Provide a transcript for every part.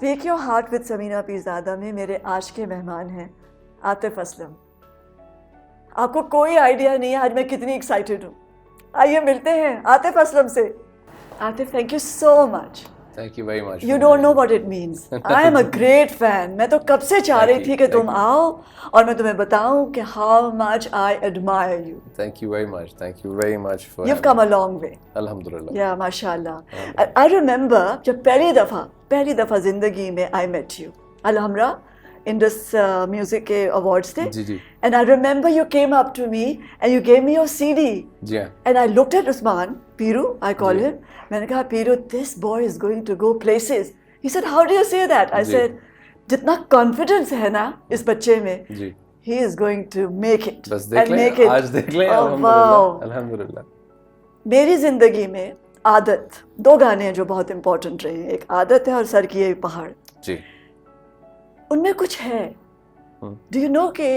Speak your heart with Samina Peerzada में मेरे आज के मेहमान हैं आतिफ असलम। आपको कोई आइडिया नहीं है आज मैं कितनी एक्साइटेड हूँ। आइए मिलते हैं आतिफ असलम से। Atif, thank you so much. Thank you very much. You don't know what it means. I am a great fan. मैं तो कब से चाह रही थी कि तुम आओ और मैं तुम्हें बताऊं कि how much I admire you. Thank you very much. Thank you very much for. You've come a long way. Alhamdulillah. Yeah, mashallah. I remember जब पहली दफा जिंदगी में I met you. Alhamra, Indus Music के awards थे. जी जी. And I remember you came up to me and you gave me your CD. जी हाँ. And I looked at Usman, Piru, I call him. मैंने कहा Piru, this boy is going to go places. He said, how do you say that? I said, जितना confidence है ना इस बच्चे में, जी. he is going to make it. बस देख लें, आज देख लें. अल्हम्दुलिल्लाह. मेरी जिंदगी में आदत, दो गाने हैं जो बहुत इम्पोर्टेंट रहे हैं. एक आदत है और सर की ये पहाड़. जी. उनमें कुछ है. Do you know कि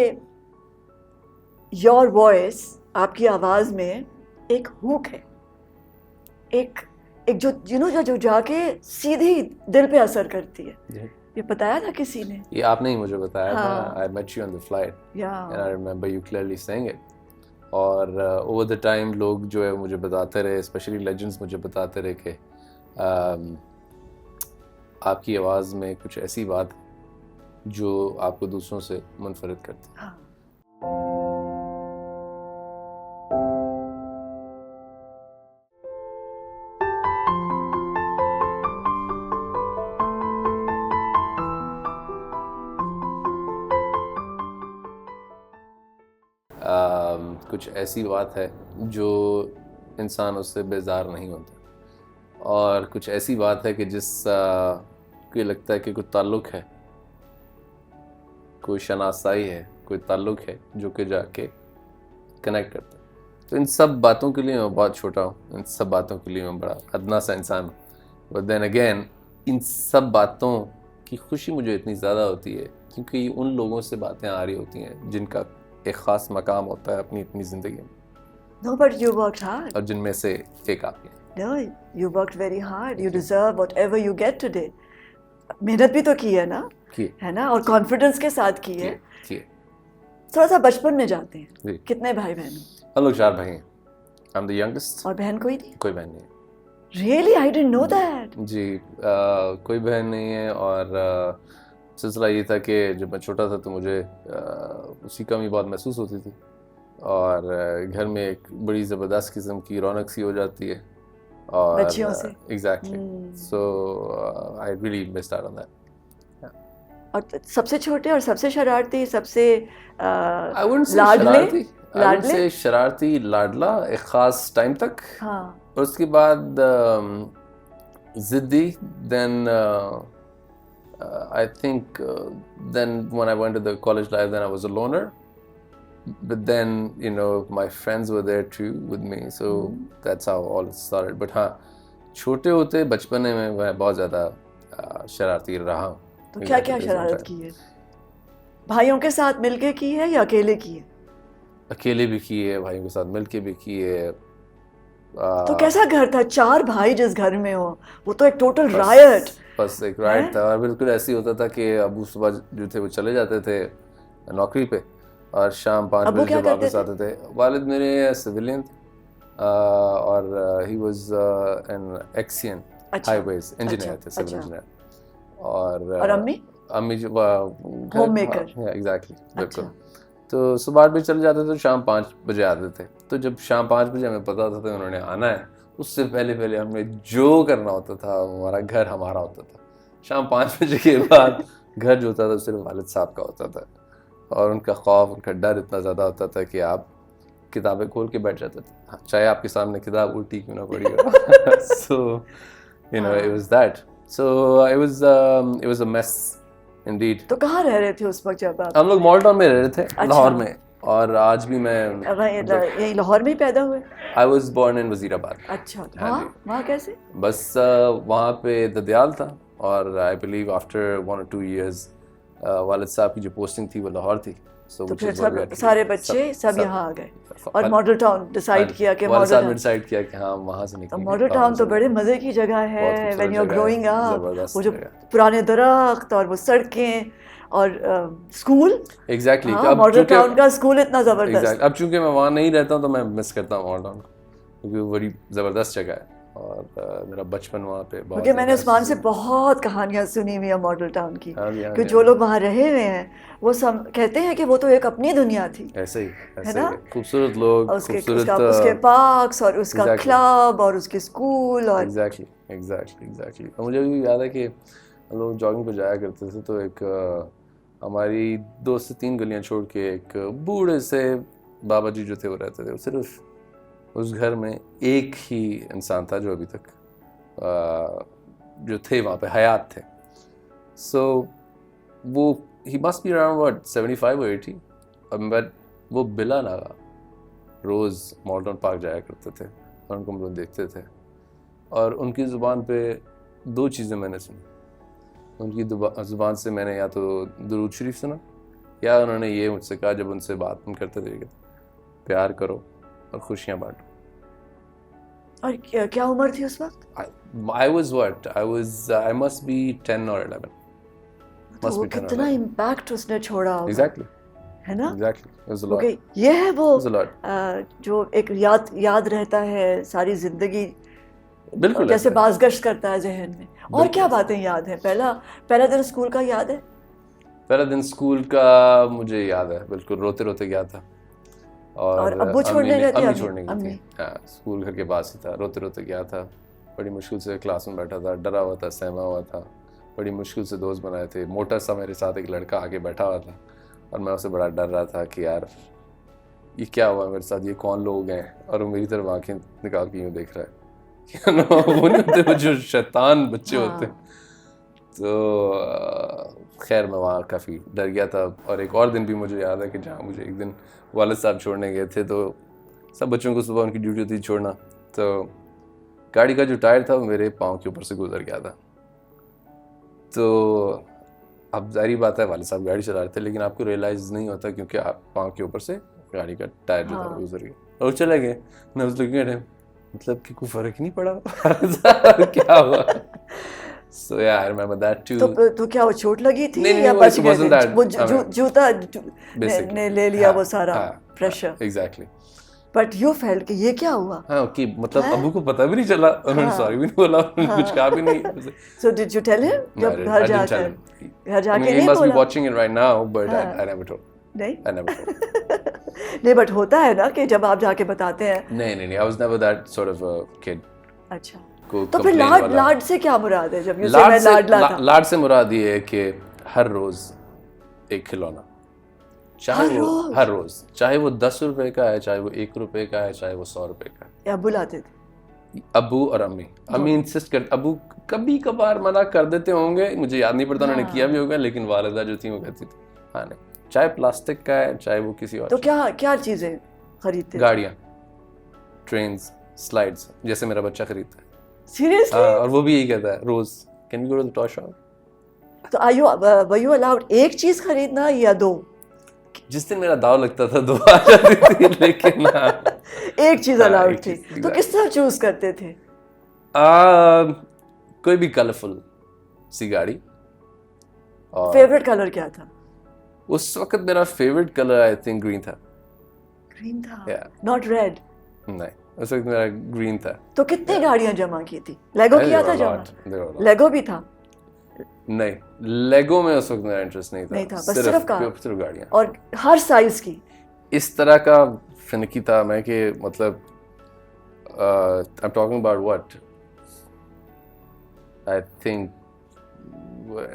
your voice, आपकी आवाज में एक हुक है, एक जो जो जाके सीधी दिल पे असर करती है. ये बताया था किसी ने? ये आपने ही मुझे बताया था. I met you on the flight. Yeah. And I remember you clearly saying it. और over the time लोग जो है मुझे बताते रहे, especially legends मुझे बताते रहे कि आपकी आवाज़ में कुछ ऐसी बात जो आपको दूसरों से मुनफरिद करती है. हाँ. कुछ ऐसी बात है जो इंसान उससे बेजार नहीं होता, और कुछ ऐसी बात है कि जिस को लगता है कि कोई ताल्लुक़ है, कोई शनासाई है, कोई ताल्लुक़ है जो कि जाके कनेक्ट करता है. तो इन सब बातों के लिए मैं बहुत छोटा हूँ, इन सब बातों के लिए मैं बड़ा अदना सा इंसान हूँ. बट देन अगेन इन सब बातों की खुशी मुझे इतनी ज़्यादा होती है क्योंकि उन लोगों से बातें आ रही होती हैं जिनका एक ख़ास मकाम होता है अपनी ज़िंदगी में. No, but you worked hard. और जिनमें से एक आप हैं. No, you worked very hard. You deserve whatever you get today. मेहनत भी तो की है ना? की है ना? और कॉन्फिडेंस के साथ की है. थोड़ा सा बचपन में जाते हैं. कितने भाई बहन हो? हम लोग 4 भाई हैं. I'm the youngest. और बहन कोई नहीं? कोई बहन नहीं है. Really? I didn't know that. जी. कोई बहन नहीं है. और सिलसिला ये था कि जब मैं छोटा था तो मुझे उसकी कमी बहुत महसूस होती थी, और घर में एक बड़ी ज़बरदस्त किस्म की रौनक सी हो जाती है और बच्चियों से. Exactly. So I really missed out on that. और सबसे छोटे और सबसे शरारती, सबसे लाडले, शरारती, लाडला एक ख़ास टाइम तक. हाँ. और उसके बाद ज़िद्दी. Then I think then when I went to the college life, then I was a loner. But then, you know, my friends were there too with me, so that's how all it started. But हाँ, छोटे होते बचपने में मैं बहुत ज़्यादा शरारती रहा हूँ. तो क्या शरारत की है? भाइयों के साथ मिलके की है या अकेले की है? अकेले भी की है, भाइयों के साथ मिलके भी की है. तो कैसा घर था? 4 भाई जिस घर में हो, वो तो एक टोटल रायट. बस एक राइट था. और बिल्कुल ऐसे ही होता था कि अबू सुबह जो थे वो चले जाते थे नौकरी पे, और शाम 5 बजे जब वापस आते थे. वालिद मेरे सिविलियन थे, और he was an एक्सियन highways engineer थे, सिविल इंजीनियर. और अम्मी जो होम मेकर. एग्जैक्टली, बिल्कुल. तो सुबह 8 बजे चले जाते थे, तो शाम 5 बजे आते थे. तो जब शाम 5 बजे हमें पता था उन्होंने आना है, उससे पहले हमने जो करना होता था, हमारा घर हमारा होता था. शाम 5 बजे के बाद घर जो होता था सिर्फ वालिद साहब का होता था, और उनका खौफ, उनका डर इतना ज़्यादा होता था कि आप किताबें खोल के बैठ जाते थे, चाहे आपके सामने किताब उल्टी क्यों ना पड़ी हो. So you know, it was that. So it was a mess indeed. तो कहाँ रह रहे थे उस वक्त जब आप? हम लोग मॉल टाउन में रह रहे थे. लाहौर में. और आज भी मैं यही लाहौर में ही पैदा हुए? I was born in Wazirabad. अच्छा. वहाँ कैसे? बस वहाँ पे ददयाल था, और I believe after 1 or 2 years वालिद साहब की जो पोस्टिंग थी वो लाहौर थी, तो फिर सब सारे बच्चे सब यहाँ आ गए और मॉडल टाउन डिसाइड किया कि वालिद साहब ने मॉडल डिसाइड किया कि हाँ वहाँ से निकलेंगे। मॉडल टाउन तो बड़े मजे की जगह है, when you are growing up, वो जो पुराने दरख्त और वो सड़कें और स्कूल। एग्जैक्टली मॉडल टाउन का स्कूल इतना जबरदस्त। अब चूंकि मैं वहाँ नहीं रहता हूँ तो मैं मिस करता हूँ मॉडल टाउन को, क्योंकि वो बड़ी जबरदस्त जगह है और मेरा बचपन वहाँ पे बहुत। क्योंकि मैंने उस्मान से बहुत कहानियाँ सुनी हुई है मॉडल टाउन की, कि जो लोग वहाँ रहे हुए हैं वो सब कहते हैं कि वो तो एक अपनी दुनिया थी। ऐसे ही है ना, खूबसूरत लोग, उसके पार्क्स और उसका क्लब और उसके स्कूल और एग्जैक्टली। और मुझे भी याद है कि हम लोग जॉगिंग पे जाया करते थे तो एक हमारी 2 से 3 गलियां छोड़ के एक बूढ़े से बाबा जी जो थे वो रहते थे। वो सिर्फ उस घर में एक ही इंसान था जो अभी तक जो थे वहाँ पे हयात थे। सो वो he must be around what 75 or 80, but वो बिला नागा रोज़ मॉडर्न पार्क जाया करते थे और उनको हम लोग देखते थे। और उनकी ज़ुबान पे 2 चीज़ें मैंने सुनी। उनकी ज़ुबान से मैंने या तो दुरूद शरीफ सुना, या उन्होंने ये मुझसे कहा जब उनसे बात करते थे कि प्यार करो और खुशियाँ बांटो। और क्या उम्र थी उस वक्त? I must be 10 or 11. तो वो कितना इम्पैक्ट उसने छोड़ा होगा। Exactly. है ना? Exactly. It was a lot. Okay. ये है वो It was a lot. जो एक याद रहता है सारी जिंदगी, बिल्कुल जैसे बाज़गश्त करता है जहन में। और क्या बातें याद है? पहला दिन स्कूल का याद है? पहला दिन स्कूल का मुझे याद है, बिल्कुल रोते रोते गया था। और अब्बू छोड़ने गए थे? अम्मी छोड़ने गई थी। हाँ, स्कूल घर के पास ही था। रोते रोते गया था, बड़ी मुश्किल से क्लास में बैठा था, डरा हुआ था, सहमा हुआ था, बड़ी मुश्किल से दोस्त बनाए थे। मोटा सा मेरे साथ एक लड़का आके बैठा हुआ था और मैं उससे बड़ा डर रहा था कि यार ये क्या हुआ मेरे साथ, ये कौन लोग हैं, और वो मेरी तरफ आंखें निकाल के यूँ देख रहा है। वो नहीं होते वो जो शैतान बच्चे होते। तो खैर मैं वहाँ काफ़ी डर गया था। और एक और दिन भी मुझे याद है कि जहाँ मुझे एक दिन वालिद साहब छोड़ने गए थे, तो सब बच्चों को सुबह उनकी ड्यूटी होती छोड़ना, तो गाड़ी का जो टायर था वो मेरे पाँव के ऊपर से गुजर गया था। तो अब जाहिर बात है वालिद साहब गाड़ी चला रहे थे, लेकिन आपको रियलाइज़ नहीं होता क्योंकि आप पाँव के ऊपर से गाड़ी का टायर जो था वो गुजर गया और चले गए। मैं उस लुकिंग एट हिम, मतलब कि कोई फ़र्क नहीं पड़ा क्या हुआ। So yeah, I remember that too. तो क्या वो चोट लगी थी नहीं, या बच गए थे? वो जूता ने ले लिया वो सारा pressure. Exactly. But you felt कि ये क्या हुआ? हाँ, कि मतलब अब्बू को पता भी नहीं चला, उन्होंने सॉरी भी नहीं बोला, उन्होंने कुछ कहा भी नहीं। So did you tell him? जब घर जाके नहीं बोला? He must be watching it right now, but I never told. नहीं? I never told. नहीं, बट होता है ना कि जब आप जाके बताते हैं। नहीं, I was never that sort of a kid. अच्छा। तो फिर लाड से क्या मुराद है? जब लाड से मुराद ये है कि हर रोज एक खिलौना, चाहे वो हर रोज, चाहे वो 10 रुपए का है, चाहे वो 1 रुपए का है, चाहे वो 100 रुपए का है। अब्बू लाते थे? अब्बू और अम्मी इंसिस्ट कर, अब्बू कभी कभार मना कर देते होंगे, मुझे याद नहीं पड़ता उन्होंने किया भी होगा, लेकिन वालिदा जो थी वो कहती थी हाँ नहीं, चाहे प्लास्टिक का है चाहे वो किसी और। तो क्या चीजें खरीदते? गाड़ियाँ, ट्रेन्स, स्लाइड्स, जैसे मेरा बच्चा खरीदता है। Seriously? और वो भी यही कहता है रोज, can we go to the toy shop? तो were you allowed एक चीज खरीदना या 2? जिस दिन मेरा दाव लगता था 2 आ जाती थी, लेकिन एक चीज अलाउड थी। तो किस तरह चूज करते थे? कोई भी कलरफुल सी गाड़ी। और फेवरेट कलर क्या था उस वक्त? मेरा favourite colour I think green था। ग्रीन था? Not red? नहीं, उस वक्त मेरा ग्रीन था। तो कितनी गाड़ियां जमा की थी? लेगो किया था जमा? लेगो भी था? नहीं, लेगो में उस वक्त मेरा इंटरेस्ट नहीं था, बस सिर्फ गाड़ियां। और हर साइज की? इस तरह का फिनकी था मैं कि मतलब I am talking about what I think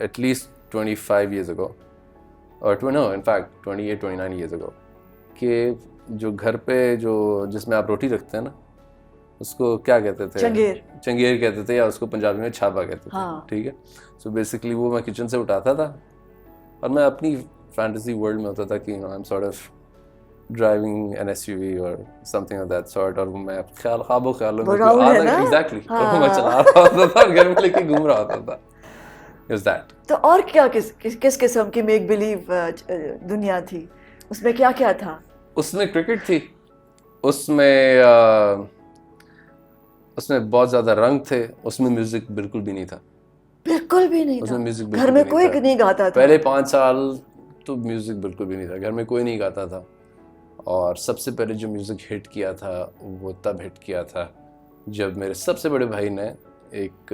at least 25 years ago or in fact 28-29 years ago, कि जो घर पे जो जिसमें आप रोटी रखते हैं ना, उसको क्या कहते थे? चंगेर कहते थे, या उसको पंजाबी में छाबा कहते थे। ठीक है। सो बेसिकली वो मैं किचन से उठाता था और मैं अपनी फैंटेसी वर्ल्ड में होता था कि I am sort of driving an SUV और समथिंग ऑफ दैट सॉर्ट, और मैं ख्यालों में एग्जैक्टली मैं चला रहा होता था, घर में लेके घूम रहा होता था। Is that. तो और क्या किस किस्म की मेक बिलीव दुनिया थी, उसमें क्या क्या था? उसमें क्रिकेट थी, उसमें बहुत ज़्यादा रंग थे, उसमें म्यूज़िक बिल्कुल भी नहीं था। बिल्कुल भी नहीं उसमें था। म्यूज़िक घर बिल्कुल में भी कोई नहीं था। नहीं गाता था। पहले 5 साल तो म्यूज़िक बिल्कुल भी नहीं था, घर में कोई नहीं गाता था। और सबसे पहले जो म्यूज़िक हिट किया था वो तब हिट किया था जब मेरे सबसे बड़े भाई ने एक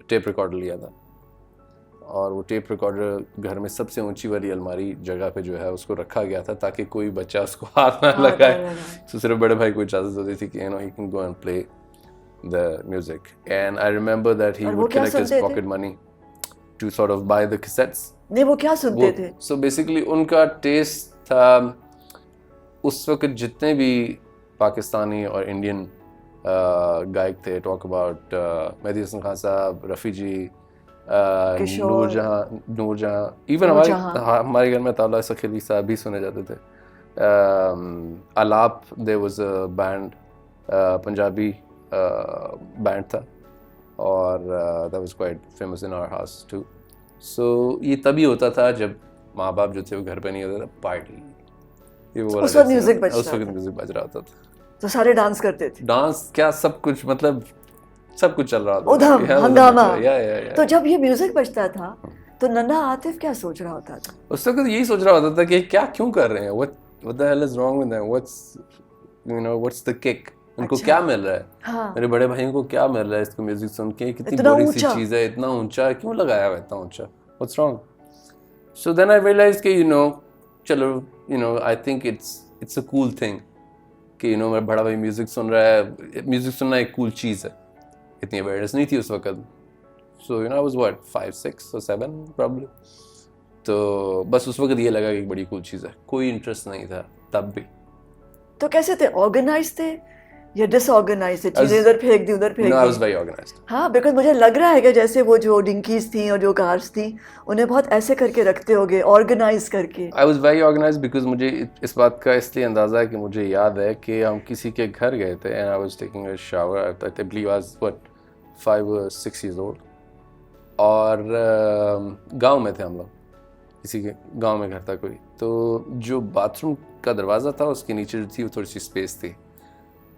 टेप रिकॉर्डर लिया था। और वो टेप रिकॉर्डर घर में सबसे ऊंची वाली अलमारी जगह पे जो है उसको रखा गया था ताकि कोई बच्चा उसको हाथ ना लगाए। तो सिर्फ बड़े भाई को इजाज़त होती थी कि he can go and play the music. And I remember that he would collect his pocket money to sort of buy the cassettes. नहीं, वो क्या सुनते थे? So basically उनका टेस्ट था, उस वक्त जितने भी पाकिस्तानी और इंडियन गायक थे, टॉक अबाउट मेहदी हसन खान साहब, रफ़ी जी, नूरजहां, इवन हमारे घर में ताला सखीली साहब भी सुने जाते थे। Alaap, there was a band, Punjabi band था, और that was quite famous in our house too. So ये तभी होता था जब माँ बाप जो थे वो घर पे नहीं होते थे, पार्टी ये वो उस वक्त म्यूजिक बज रहा होता था, तो सारे डांस करते थे। डांस क्या, सब कुछ, मतलब सब कुछ चल रहा था, उधम हंगामा। या। तो जब ये म्यूजिक बजता था तो नन्हा आतिफ क्या सोच रहा होता था? उस वक्त यही सोच रहा होता था कि क्या क्यों कर रहे हैं, what the hell is wrong with them, what's the kick, उनको क्या मिल रहा है। हाँ। मेरे बड़े भाइयों को क्या मिल रहा है इसको म्यूजिक सुन के, कितनी बड़ी सी चीज है, इतना ऊंचा क्यों लगाया हुआ, इतना ऊंचा, what's wrong? So then I realized कि चलो I think it's a cool thing कि मेरा बड़ा भाई म्यूजिक सुन रहा है, म्यूजिक सुनना एक कूल चीज़ है। इतनी अवेयरनेस नहीं थी उस वक्त। सो I was what 5, 6 or 7 probably। तो बस उस वक्त ये लगा कि एक बड़ी कूल चीज़ है, कोई इंटरेस्ट नहीं था तब भी। तो कैसे थे, ऑर्गेनाइज थे या डिसऑर्गेनाइज थे? चीजें इधर फेंक दी उधर फेंक दी? No, I was very organized। हाँ, बिकॉज मुझे लग रहा है कि जैसे वो जो डिंकीज थी और जो कार्स थी उन्हें बहुत ऐसे करके रखते होगे, ऑर्गेनाइज करके। I was very organized because मुझे इस बात का इसलिए अंदाज़ा है कि मुझे याद है कि हम किसी के घर गए थे and I was taking a shower, I believe I was 5 or 6 years old, और गांव में थे हम लोग, किसी के गांव में घर था कोई। तो जो बाथरूम का दरवाज़ा था उसके नीचे जो थी वो थोड़ी सी स्पेस थी,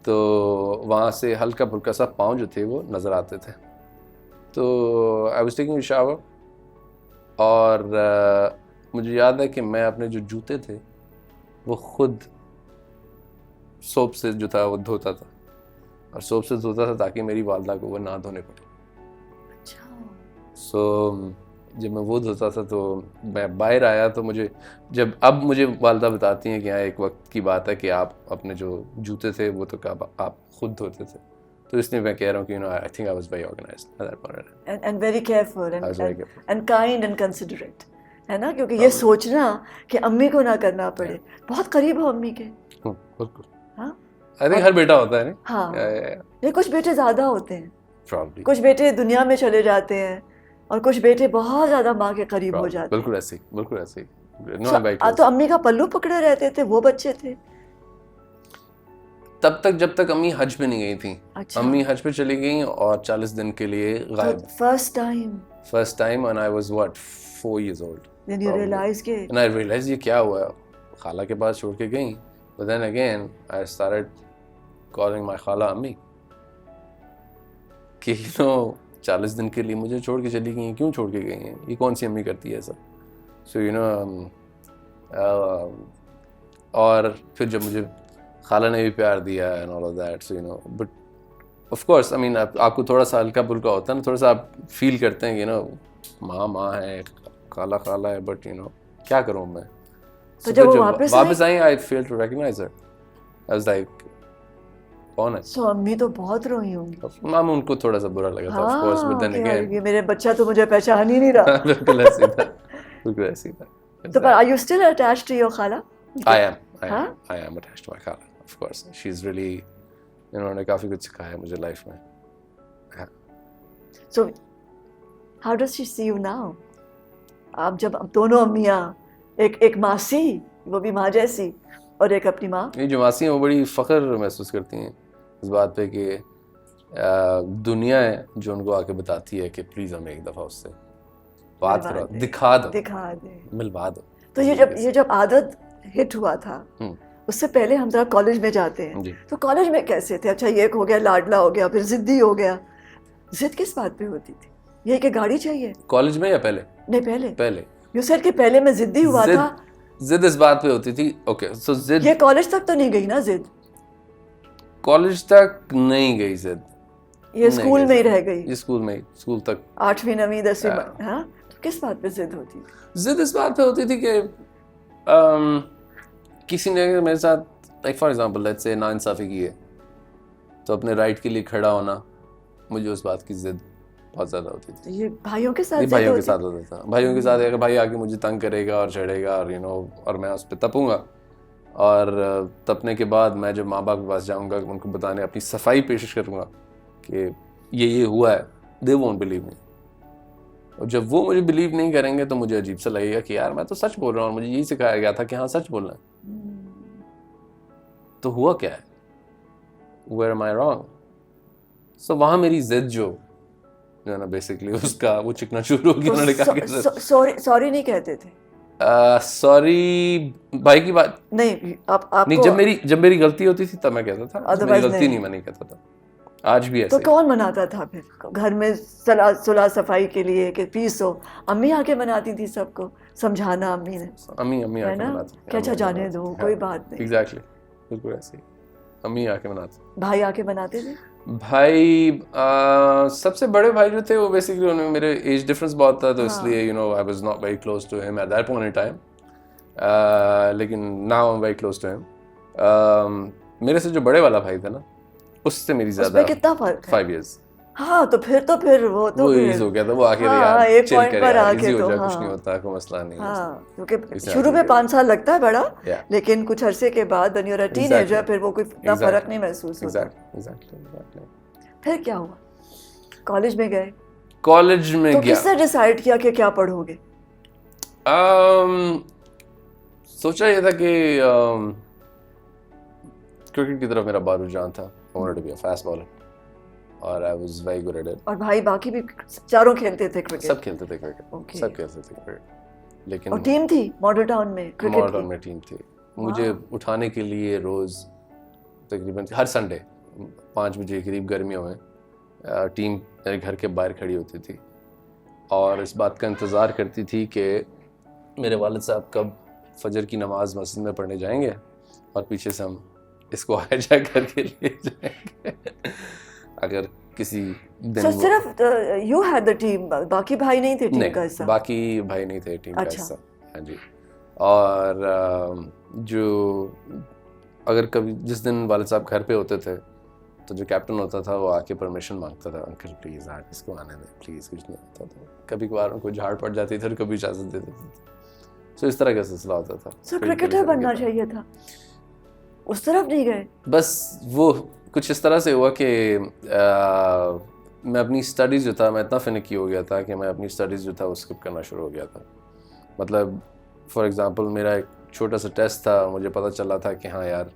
तो वहाँ से हल्का फुल्का सा पाँव जो थे वो नज़र आते थे। तो I was taking a shower, और मुझे याद है कि मैं अपने जो जूते थे वो खुद सोप से जो था वो धोता था, और सोप से धोता था ताकि मेरी वालदा को वो ना धोने पड़े। सो जब मैं वो धोता था तो मैं बाहर आया तो अब मुझे वालदा बताती हैं कि हाँ एक वक्त की बात है कि आप अपने जो जूते थे वो तो आप खुद धोते थे। तो इसलिए मैं कह रहा हूँ कि I think I was very organised at that point and very careful and kind and considerate, है ना? क्योंकि ये सोचना कि अम्मी को ना करना पड़े, बहुत करीब हो अम्मी के। बिल्कुल। हाँ, आई थिंक हर बेटा होता है। हाँ, ये कुछ बेटे ज़्यादा होते हैं, प्रॉब्ली कुछ बेटे दुनिया में चले जाते हैं और कुछ बेटे बहुत ज़्यादा माँ के करीब हो जाते हैं। बिल्कुल ऐसे बिल्कुल ऐसे। तो अम्मी का पल्लू पकड़े रहते थे वो बच्चे थे तब तक जब तक अम्मी हज पे नहीं गई थी। अच्छा। अम्मी हज पे चली गई और 40 दिन के लिए गायब। First time and I was what 4 years old। Then you realize के and I realized ये क्या हुआ, खाला के पास छोड़ के गई। But then again I started calling my खाला अम्मी कि 40 दिन के लिए मुझे छोड़ के चली गई, क्यों छोड़ के गई हैं, ये कौन सी अम्मी करती है ऐसा। So और फिर जब मुझे खाला ने भी प्यार दिया and all of that, so but of course I mean आपको थोड़ा सा हल्का फुल्का होता है ना, थोड़ा सा आप फील करते हैं कि माँ है, खाला है, but क्या करूँ मैं। तो जब वो वापस आई I failed to recognize her। I was like कौन है। So अम्मी तो बहुत रोई होंगी। माम उनको थोड़ा सा बुरा लगा था of course, but then again ये मेरे बच्चा तो मुझे पहचान ही नहीं रहा। बिल्कुल ऐसी था। तो पर are you still attached to your खाला? I am attached to my खाला, of course। She's really उन्होंने काफी कुछ सिखाया मुझे लाइफ में। So how does she see you now? आप जब दोनों अम्मियाँ, एक मासी, वो भी माँ जैसी, और एक अपनी माँ। ये जो मासी हैं वो बड़ी फख्र महसूस करती हैं इस बात पे कि दुनिया है जो उनको आके बताती है कि प्लीज हमें एक दफा उससे बात मिलवा करो, दे, दिखा दो, दिखा दे। मिलवा दो। तो ये जब आदत हिट हुआ था, उससे पहले हम जरा कॉलेज में जाते हैं, जी। तो कॉलेज में कैसे थे? अच्छा, ये हो गया, लाडला हो गया, फिर जिद्दी हो गया। जिद किस बात पे होती थी? ये कि गाड़ी चाहिए? कॉलेज में या पहले? नहीं, पहले। पहले। यू सेड कि पहले मैं जिद्दी हुआ था। जिद इस बात पे होती थी, ओके, सो जिद ये कॉलेज तक तो नहीं गई ना जिद? कॉलेज तक नहीं गई जिद, ये स्कूल में ही रह गई? ये स्कूल में, स्कूल तक 8वीं 9वीं 10वीं। हाँ, तो किस बात पे जिद होती थी? जिद इस बात पे होती थी कि किसी ने मेरे साथ, like for example let's say नाइंसाफी की है, तो अपने राइट के लिए खड़ा होना, मुझे उस बात की जिद बहुत ज्यादा होती थी। तो ये भाइयों के साथ? नहीं, भाइयों के साथ होता था। भाइयों के साथ अगर भाई आके मुझे तंग करेगा और चढ़ेगा और और मैं उस पर तपूंगा, और तपने के बाद मैं जब माँ बाप के पास जाऊंगा, उनको बताने, अपनी सफाई पेश करूंगा कि ये हुआ है, दे वोंट बिलीव मी। और जब वो मुझे बिलीव नहीं करेंगे तो मुझे अजीब सा लगेगा कि यार मैं तो सच बोल रहा हूँ और मुझे यही सिखाया गया था कि हाँ सच बोलना है। तो हुआ क्या है? Where am I wrong? So वहाँ मेरी जिद जो है ना, बेसिकली उसका वो चिकना शुरू हो गया। उन्होंने कहा सॉरी नहीं कहते थे? सॉरी भाई की बात नहीं, आपको नहीं, जब मेरी गलती होती थी तब मैं कहता था, जब मेरी गलती नहीं मैं नहीं कहता था। आज भी ऐसे। तो कौन मनाता था फिर घर में सुलह सफाई के लिए कि पीस हो? अम्मी आके मनाती थी सबको, समझाना अम्मी ने? अम्मी है आके ना, मनाती क्या अच्छा जाने दो, कोई बात नहीं। एग्जैक्टली, बिल्कुल ऐसे ही अम्मी आके मनाती। भाई आके मनाते थे? भाई सबसे बड़े भाई जो थे वो बेसिकली, उनमें मेरे एज डिफरेंस बहुत था, तो इसलिए I was not very close to him at that point in time, लेकिन now I am very close to him. मेरे से जो बड़े वाला भाई था ना, उससे मेरी ज्यादा कितना फर्क है? 5 years। हाँ, तो फिर वो इजी हो गया था, वो आके हाँ, एक चिल पॉइंट कर पर यार, आके इजी हो तो जाए, हाँ, कुछ नहीं होता, कोई मसला नहीं है। हाँ, क्योंकि इसे शुरू में 5 साल लगता है बड़ा, Yeah. लेकिन कुछ अरसे के बाद when you're a teenager, फिर वो कोई इतना फर्क नहीं महसूस होता। Exactly. फिर क्या हुआ? कॉलेज में गए? कॉलेज में तो गया, किसने डिसाइड किया कि क्या पढ़ोगे? सोचा ये था कि क्रिकेट की तरफ मेरा बहुत रुझान था। I wanted to be a fast bowler और I was very good at it। और भाई बाकी भी चारों खेलते थे क्रिकेट? सब खेलते थे क्रिकेट, Okay. सब खेलते थे क्रिकेट, लेकिन और टीम थी मॉडल टाउन में क्रिकेट मॉडल टाउन में टीम थी। मुझे उठाने के लिए रोज तकरीबन हर संडे 5 बजे करीब गर्मियों में टीम मेरे घर के बाहर खड़ी होती थी और इस बात का इंतज़ार करती थी कि मेरे वालिद साहब कब फजर की नमाज मस्जिद में पढ़ने जाएंगे और पीछे से हम इसको हाईजैक करके ले जाएंगे। अगर किसी दिन सिर्फ यू हैड द टीम, बाकी भाई नहीं थे टीम का हिस्सा? बाकी भाई नहीं थे टीम का अच्छा। हिस्सा। हाँ जी। और जो अगर कभी जिस दिन वालिद साहब घर पे होते थे तो जो कैप्टन होता था वो आके परमिशन मांगता था, अंकल प्लीज़ यार इसको आने दें प्लीज़, कुछ नहीं होता था। कभी कभार उनको झाड़ पड़ जाती थी और कभी इजाज़त दे देते थे। सो इस तरह का सिलसिला होता था। सो क्रिकेटर बनना चाहिए था, उस तरफ नहीं गए? बस वो कुछ इस तरह से हुआ कि मैं अपनी स्टडीज़ जो था, मैं इतना फिनिकी हो गया था कि मैं अपनी स्टडीज़ जो था वो स्किप करना शुरू हो गया था। मतलब फॉर एग्ज़ाम्पल मेरा एक छोटा सा टेस्ट था, मुझे पता चला था कि हाँ यार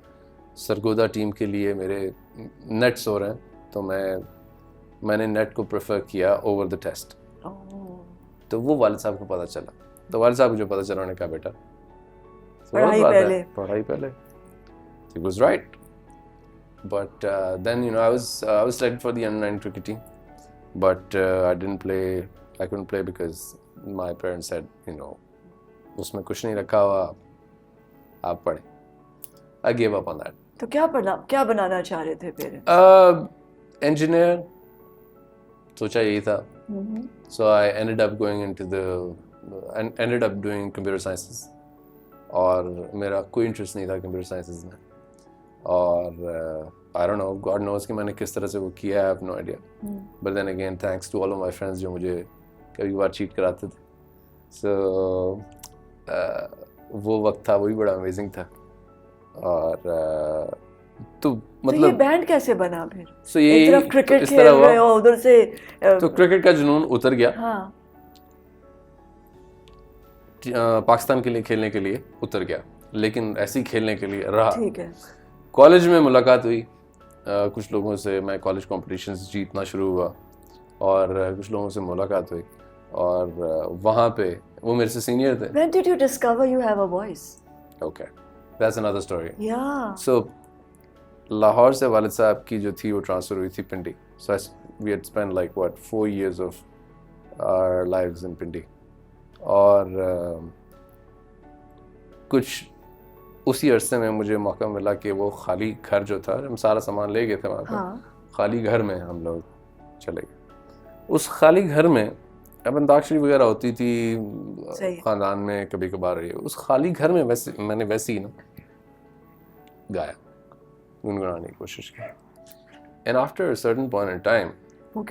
सरगोदा टीम के लिए मेरे नेट्स हो रहे हैं, तो मैंने नेट को प्रेफर किया ओवर द टेस्ट। तो वो वालिद साहब को पता चला, तो वालिद साहब को जो पता चला उन्होंने कहा बेटा पढ़ाई पहले। He was right, but then I was selected for the under-9 cricket team, but I couldn't play because my parents said उसमें कुछ नहीं रखा हुआ, आप पढ़े। I gave up on that. तो क्या बनाना चाह रहे थे पेरेंट्स? Engineer सोचा यही था। So I ended up doing computer sciences और मेरा कोई इंटरेस्ट नहीं था कंप्यूटर साइंसेज में और I don't know, God knows कि मैंने किस तरह से वो किया, I have no idea, but then again thanks to all of my friends जो मुझे कभी बार चीट कराते थे। So वो वक्त था, वही बड़ा अमेजिंग था। और तो मतलब ये बैंड कैसे बना फिर? So ये एक तरफ क्रिकेट इस खेल तरह हुआ, रहे हो, उधर से तो क्रिकेट का जुनून उतर गया। हाँ, पाकिस्तान के लिए खेलने के लिए उतर गया, लेकिन ऐसे ही खेलने के लिए रहा। ठीक है। कॉलेज में मुलाकात हुई कुछ लोगों से मैं कॉलेज कॉम्पिटिशन्स जीतना शुरू हुआ और कुछ लोगों से मुलाकात हुई और वहाँ पे वो मेरे से सीनियर थे. When did you discover you have a voice? Okay, that's another story. Yeah. So Lahore से वालिद साहब की जो थी वो ट्रांसफ़र हुई थी पिंडी. So we had spent like what 4 years of our lives in पिंडी. और कुछ उसी अरसे में मुझे मौका मिला कि वो खाली घर जो था, हम सारा सामान ले गए थे वहाँ पे. हाँ. खाली घर में हम लोग चले गए. उस खाली घर में अब अंताक्षरी वगैरह होती थी ख़ानदान में कभी कभार रही. उस खाली घर में मैंने वैसे ही ना गाया, गुनगुनाने की कोशिश की. And after a certain point in time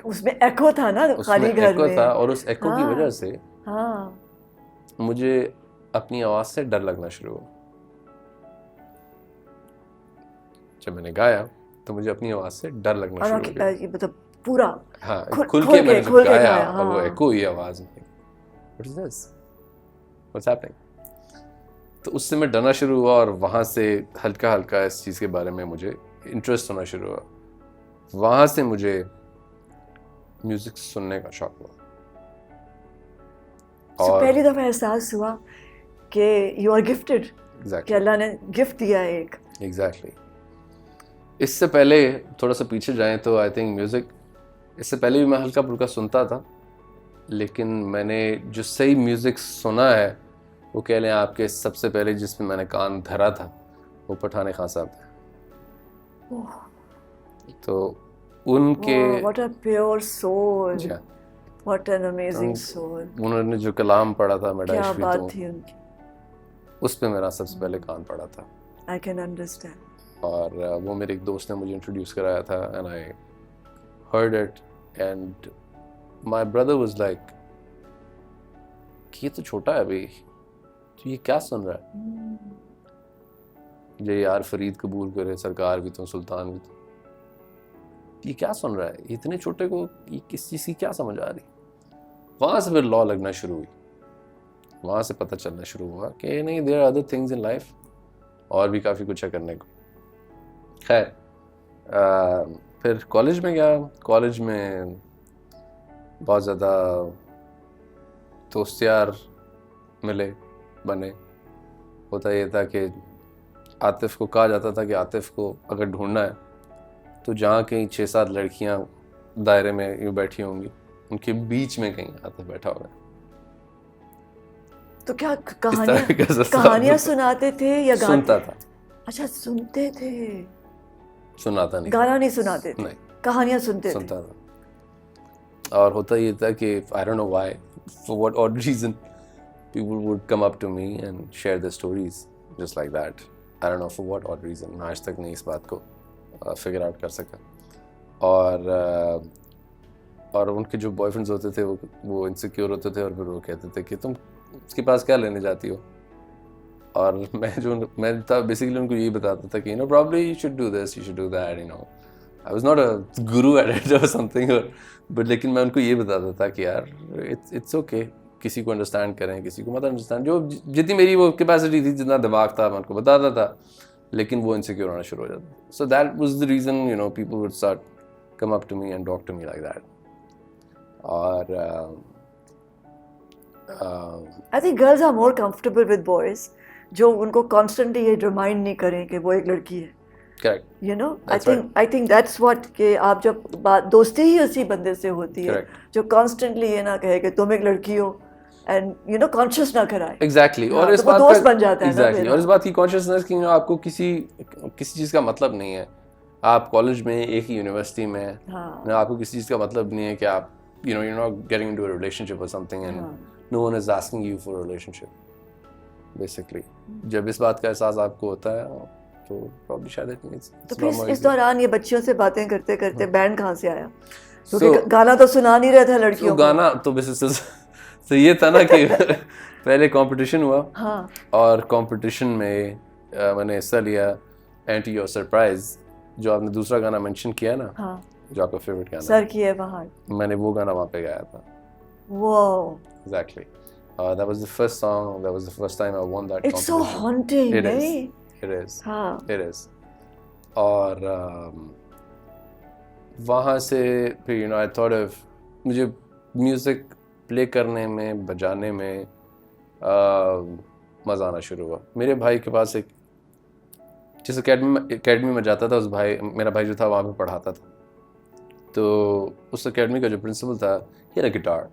उसमें एको था ना, खाली घर में था और उस एको की वजह से मुझे अपनी आवाज़ से डर लगना शुरू हुआ. जब मैंने गाया तो मुझे अपनी आवाज़ से डर लगना शुरू हो गया. मतलब पूरा खुल के मैंने जब गाया और वो एको हुई आवाज़ में, what is this, what's happening. तो उससे मैं डरना शुरू हुआ और वहाँ से हल्का हल्का इस चीज़ के बारे में मुझे इंटरेस्ट होना शुरू हुआ. वहाँ से मुझे म्यूज़िक सुनने का शौक हुआ. और पहली दफ़ा एहसास हुआ कि यू आर गिफ्टेड, कि अल्लाह ने गिफ्ट दिया है एक. एग्जैक्टली. इससे पहले थोड़ा सा पीछे जाएं तो आई थिंक म्यूज़िक, इससे पहले भी मैं हल्का फुल्का सुनता था, लेकिन मैंने जो सही म्यूज़िक सुना है वो कह लें आपके सबसे पहले जिसमें मैंने कान धरा था वो पठान खान साहब थे. तो उनके what a pure soul, what an amazing soul. उन्होंने जो कलाम पढ़ा था मेरा क्या बात थी उनकी, उस पे मेरा सबसे पहले कान पड़ा था. I can understand. और वो मेरे एक दोस्त ने मुझे इंट्रोड्यूस कराया था and I heard it and my brother was like कि ये तो छोटा है भाई, तो ये क्या सुन रहा है. ये यार फरीद कबूल करे, सरकार भी तो, सुल्तान भी तो, ये क्या सुन रहा है, इतने छोटे को ये किस चीज़ की क्या समझ आ रही. वहाँ से फिर लॉ लगना शुरू हुई. वहाँ से पता चलना शुरू हुआ कि नहीं, there are other things in life, और भी काफ़ी कुछ है करने को. खैर फिर कॉलेज में गया. कॉलेज में बहुत ज़्यादा दोस्त यार मिले, बने. होता ये था कि आतिफ़ को कहा जाता था कि आतिफ़ को अगर ढूंढना है तो जहाँ कहीं 6-7 लड़कियाँ दायरे में यूँ बैठी होंगी, उनके बीच में कहीं आतिफ़ बैठा होगा. तो क्या कहानियाँ सुनाते थे या सुनता था? अच्छा, सुनते थे, सुनाता नहीं, गाना नहीं सुनाते थे, कहानियाँ सुनता था. और होता ये था कि I don't know why, for what odd reason, people would come up to me and share their stories just like that. I don't know for what odd reason. मैं आज तक नहीं इस बात को figure out कर सका. और उनके जो बॉयफ्रेंड्स होते थे वो इनसिक्योर होते थे और फिर वो कहते थे कि तुम उसके पास क्या लेने जाती हो. और मैं था बेसिकली उनको यही बताता था कि probably you should do this, you should do that, I was not a guru at it or something, but लेकिन मैं उनको ये बताता था कि यार it's okay, किसी को अंडरस्टैंड करें, किसी को मत अंडरस्टैंड. जो जितनी मेरी वो कैपेसिटी थी, जितना दिमाग था, मैं उनको बताता था, लेकिन वो इनसिक्योर होना शुरू हो जाता. So that was the reason people would start come up to me and talk to me like that. और I think girls are more comfortable with boys जो उनको कॉन्स्टेंटली ये रिमाइंड नहीं करें कि वो एक लड़की है. Correct. I think that's what, कि आप जब दोस्ती ही उसी बंदे से होती है जो कॉन्स्टेंटली ये ना कहे कि तुम एक लड़की हो एंड कॉन्शियस ना कराए. एग्जैक्टली. और इस बात दोस्त बन जाता है. एग्जैक्टली. और इस बात की कॉन्शियसनेस कि आपको किसी चीज़ का मतलब नहीं है. आप कॉलेज में एक ही यूनिवर्सिटी में हैं, आपको किसी चीज़ का मतलब नहीं है कि आप you're not getting into a relationship or something and no one is asking you for a relationship basically. जब इस बात का एहसास आपको होता है तो probably शायद it means. तो फिर इस दौरान ये बच्चियों से बातें करते करते बैंड कहाँ से आया? क्योंकि गाना तो सुना नहीं रहा था लड़कियों को. गाना तो तो ये था ना कि पहले कंपटीशन हुआ. हाँ. और कंपटीशन में मैंने हिस्सा लिया. एंड टू योर सरप्राइज, जो आपने दूसरा गाना मेंशन किया ना, हाँ, जो आपका फेवरेट गाना सर की है पहाड़, मैंने वो गाना वहाँ पे गाया था. Wow. Exactly. That was the first song. That was the first time I won that It's competition. so haunting. It is. नहीं? It is. हाँ. It is. और वहाँ से फिर आई थॉट ऑफ मुझे म्यूज़िक प्ले करने में, बजाने में मज़ा आना शुरू हुआ। मेरे भाई के पास एक जिस एकेडमी में जाता था, मेरा भाई जो था वहाँ पे पढ़ाता था, तो उस एकेडमी का जो प्रिंसिपल था, ही हैड अ गिटार।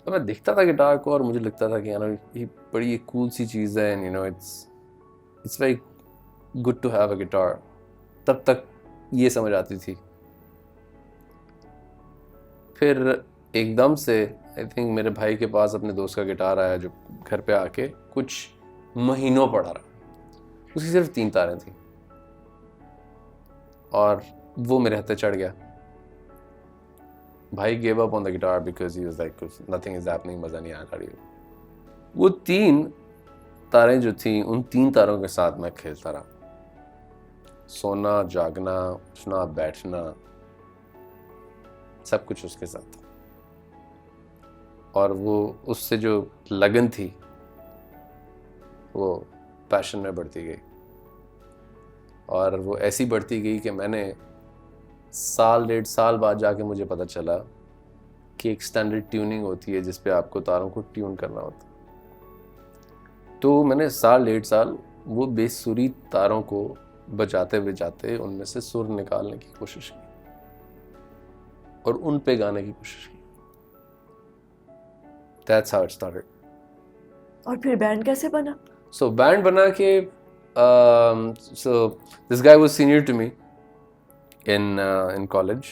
तो मैं देखता था गिटार को और मुझे लगता था कि ये बड़ी एक कूल सी चीज़ है, and it's very good to have a guitar. तब तक ये समझ आती थी। फिर एकदम से आई थिंक मेरे भाई के पास अपने दोस्त का गिटार आया, जो घर पे आके कुछ महीनों पढ़ा रहा। उसकी सिर्फ 3 तारें थी और वो मेरे हाथ पे चढ़ गया। भाई gave up on the guitar because he was like nothing is happening, मजा नहीं आ रहा है। वो 3 तारें जो थी, उन 3 तारों के साथ मैं खेलता रहा। सोना, जागना, उठना, बैठना, सब कुछ उसके साथ था। और वो उससे जो लगन थी वो पैशन में बढ़ती गई, और वो ऐसी बढ़ती गई कि मैंने 1.5 साल बाद जाके मुझे पता चला कि एक स्टैंडर्ड ट्यूनिंग होती है जिस पे आपको तारों को ट्यून करना होता है। तो मैंने 1.5 साल वो बेसुरी तारों को बजाते बजाते उनमें से सुर निकालने की कोशिश की और उन पे गाने की कोशिश की। That's how it started. और फिर बैंड कैसे बना? So बैंड बना के so this guy was senior to me in college.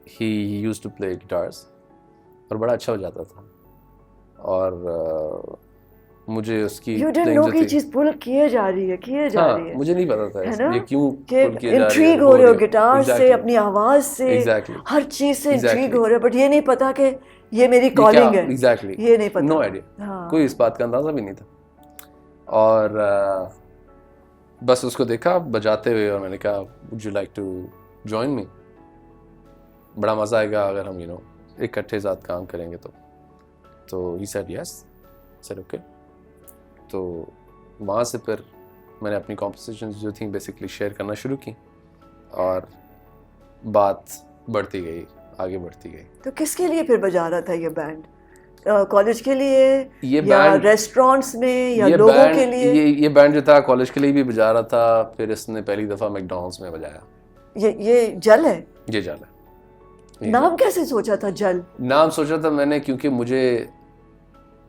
He used to play guitars और बड़ा अच्छा हो जाता था, और मुझे उसकी You didn't know कि ये चीज पुल किए जा रही है, मुझे नहीं पता था है ना? ये क्यों कि पुल किए जा रही है। इंट्रीग हो रहे हो गिटार से, Exactly. अपनी आवाज से, Exactly. हर चीज से Exactly. इंट्रीग हो रहे हो, बट ये नहीं पता कि ये मेरी ये कॉलिंग क्या है। exactly. ये नहीं पता। No idea. हाँ। कोई इस बात का अंदाजा भी नहीं था। और बस उसको देखा बजाते हुए और मैंने कहा would you like to join me? बड़ा मज़ा आएगा अगर हम इकट्ठे साथ काम करेंगे तो he said yes. said okay. तो वहाँ से फिर मैंने अपनी कॉम्पोजिशंस जो थी बेसिकली शेयर करना शुरू की और बात बढ़ती गई, आगे बढ़ती गई। तो किसके लिए फिर बजा रहा था ये बैंड? कॉलेज के लिए ये या बैंड रेस्टोरेंट्स में या ये लोगों बैंड के लिए? ये बैंड जो था कॉलेज के लिए भी बजा रहा था। फिर इसने पहली दफ़ा मैकडॉनल्ड्स में बजाया। ये जल है? ये जल है। नाम कैसे सोचा था जल? नाम सोचा था मैंने क्योंकि मुझे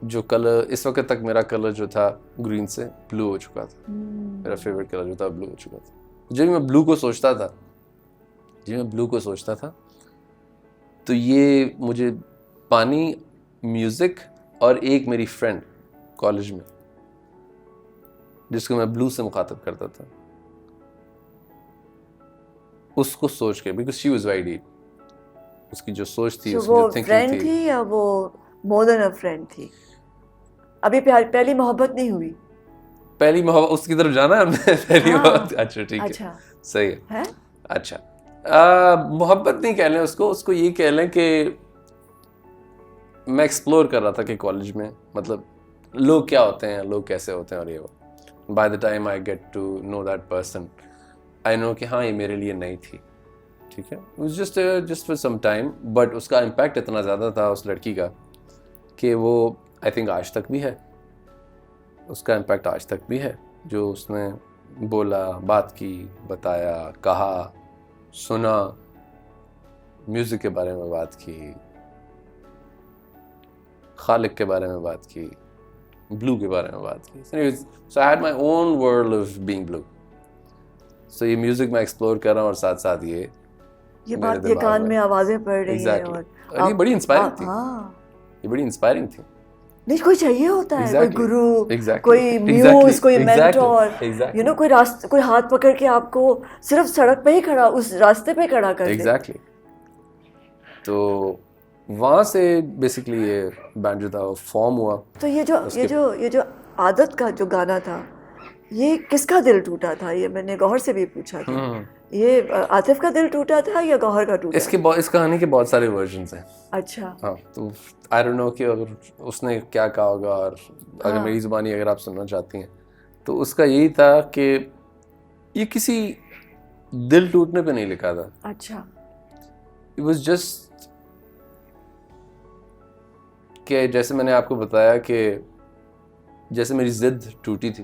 जो कलर, इस वक्त तक मेरा कलर जो था ग्रीन से ब्लू हो चुका था। मेरा फेवरेट कलर जो था ब्लू हो चुका था। जब मैं ब्लू को सोचता था तो ये मुझे पानी, म्यूज़िक और एक मेरी फ्रेंड कॉलेज में जिसको मैं ब्लू से मुखातब करता था, उसको सोच के, because she was very deep, उसकी जो सोच थी, उसकी जो थिंकिंग थी। या वो मोर देन अ फ्रेंड थी? अभी पहली मोहब्बत नहीं हुई? पहली मोहब्बत उसकी तरफ जाना है हमने। पहली मोहब्बत, अच्छा ठीक है, सही है। अच्छा, मोहब्बत नहीं कह लें उसको ये कह लें कि मैं एक्सप्लोर कर रहा था कि कॉलेज में मतलब लोग क्या होते हैं, लोग कैसे होते हैं, और ये वो। By the time I get to know that person, I know कि हाँ ये मेरे लिए नहीं थी, ठीक है। It was just for some time, but उसका इम्पैक्ट इतना ज़्यादा था उस लड़की का कि वो आई थिंक आज तक भी है, उसका इम्पैक्ट आज तक भी है। जो उसने बोला, बात की, बताया, कहा, सुना, म्यूज़िक के बारे में बात की, खालिक के बारे में बात की, ब्लू के बारे में बात की। So I had my own world of being blue. So ये म्यूज़िक मैं एक्सप्लोर कर रहा हूँ और साथ साथ ये बात, ये कान में आवाज़ें पड़ रही हैं। और ये बड़ी इंस्पायरिंग थी। ये बड़ी इंस्पायरिंग थी। नहीं, कोई चाहिए होता है, कोई गुरु, exactly. कोई म्यूज, कोई मेंटोर, exactly. कोई हाथ पकड़ के आपको सिर्फ सड़क पे ही खड़ा, उस रास्ते पे खड़ा कर दे। Exactly. तो वहाँ से बेसिकली ये बैंड जो था वो फॉर्म हुआ। तो ये जो आदत का जो गाना था, ये किसका दिल टूटा था? ये मैंने गौहर से भी पूछा था। ये आतिफ का दिल टूटा था या गौहर का टूटा? इस कहानी के बहुत सारे वर्जन्स हैं। अच्छा। हाँ, तो आई डोंट नो कि अगर उसने क्या कहा होगा, और अगर मेरी ज़ुबानी अगर आप सुनना चाहती हैं तो उसका यही था कि ये किसी दिल टूटने पे नहीं लिखा था. अच्छा. It was just कि जैसे मैंने आपको बताया कि जैसे मेरी जिद टूटी थी,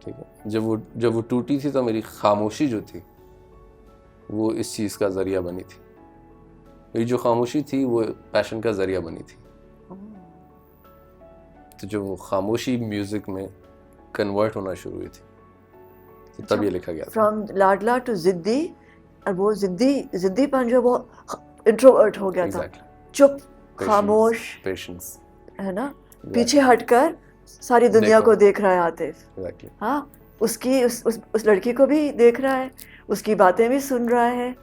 ठीक है, जब वो टूटी थी तो मेरी खामोशी जो थी वो इस चीज़ का ज़रिया बनी थी. मेरी जो खामोशी थी वो पैशन का ज़रिया बनी थी. तो जब वो खामोशी म्यूज़िक में कन्वर्ट होना शुरू हुई थी तो तब ये लिखा गया था. फ्रॉम लाडला टू जिद्दी, और वो जिद्दीपन जो वो इंट्रोवर्ट हो गया था, चुप, खामोश, पेशेंस, है ना, पीछे हटकर सारी दुनिया को देख रहा है आतिफ. हाँ, उसकी उस लड़की को भी देख रहा है, उसकी बातें भी सुन रहा है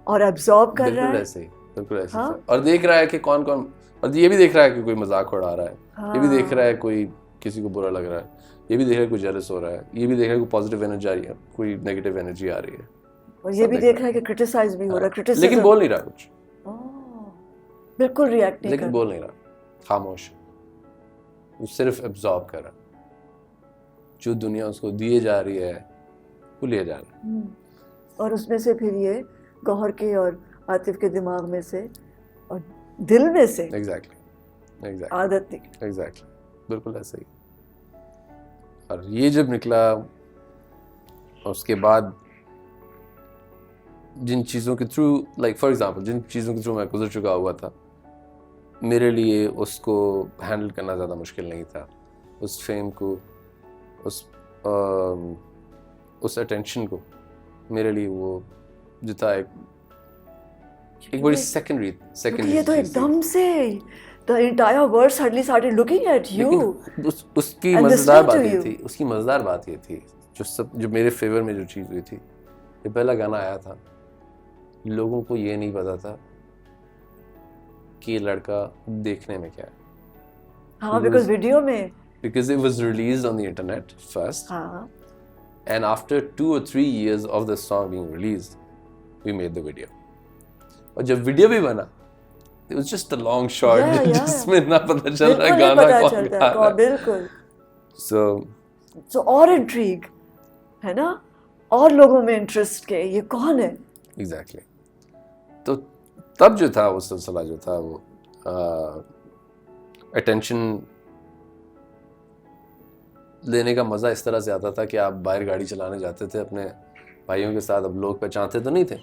और एब्जॉर्ब कर रहा है. बिल्कुल ऐसे. हाँ? और देख रहा है कि कौन कौन, और ये भी देख रहा है कि कोई मजाक उड़ा रहा है. हाँ. ये भी देख रहा है कोई किसी को बुरा लग रहा है. ये भी देख रहा है कोई जेलस हो रहा है. ये भी देख रहा है कोई पॉजिटिव एनर्जी आ रही है, कोई नेगेटिव एनर्जी आ रही है. और ये भी देख रहा है कि क्रिटिसाइज भी हो रहा है. क्रिटिसिज्म, लेकिन बोल नहीं रहा कुछ. बिल्कुल रिएक्ट नहीं, लेकिन बोल नहीं रहा, खामोश. वो सिर्फ एब्जॉर्ब कर रहा है. जो दुनिया उसको दिए जा रही है वो ले जा रहा है. और उसमें से फिर ये गौहर के और आतिफ के दिमाग में से और दिल में से एग्जैक्टली आदत निकली. एग्जैक्टली, बिल्कुल ऐसे ही. और ये जब निकला, उसके बाद जिन चीज़ों के थ्रू, लाइक फॉर एग्जांपल, जिन चीज़ों के थ्रू मैं गुजर चुका हुआ था, मेरे लिए उसको हैंडल करना ज़्यादा मुश्किल नहीं था. उस फेम को, उस अटेंशन को, मेरे लिए वो जो था एक बड़ी सेकेंडरी ये तो एकदम से the entire world suddenly started looking at you. उसकी मजेदार बात ये थी, जो मेरे फेवर में जो चीज़ हुई थी, ये पहला गाना आया था, लोगों को ये नहीं पता था कि ये लड़का देखने में क्या है. हाँ, because it was released on the internet first. हाँ. And after 2 or 3 years of the song being released, we made the video. और जब वीडियो भी बना, it was just a long shot जिसमें ना पता चल रहा है गाना कौन गा रहा है. बिल्कुल. So और इंट्रीग है ना, और लोगों में इंटरेस्ट के ये कौन है. Exactly. तो तब जो था वो सिलसिला जो था वो अटेंशन लेने का मज़ा इस तरह से आता था कि आप बाहर गाड़ी चलाने जाते थे अपने भाइयों के साथ. अब लोग पहचानते तो नहीं थे,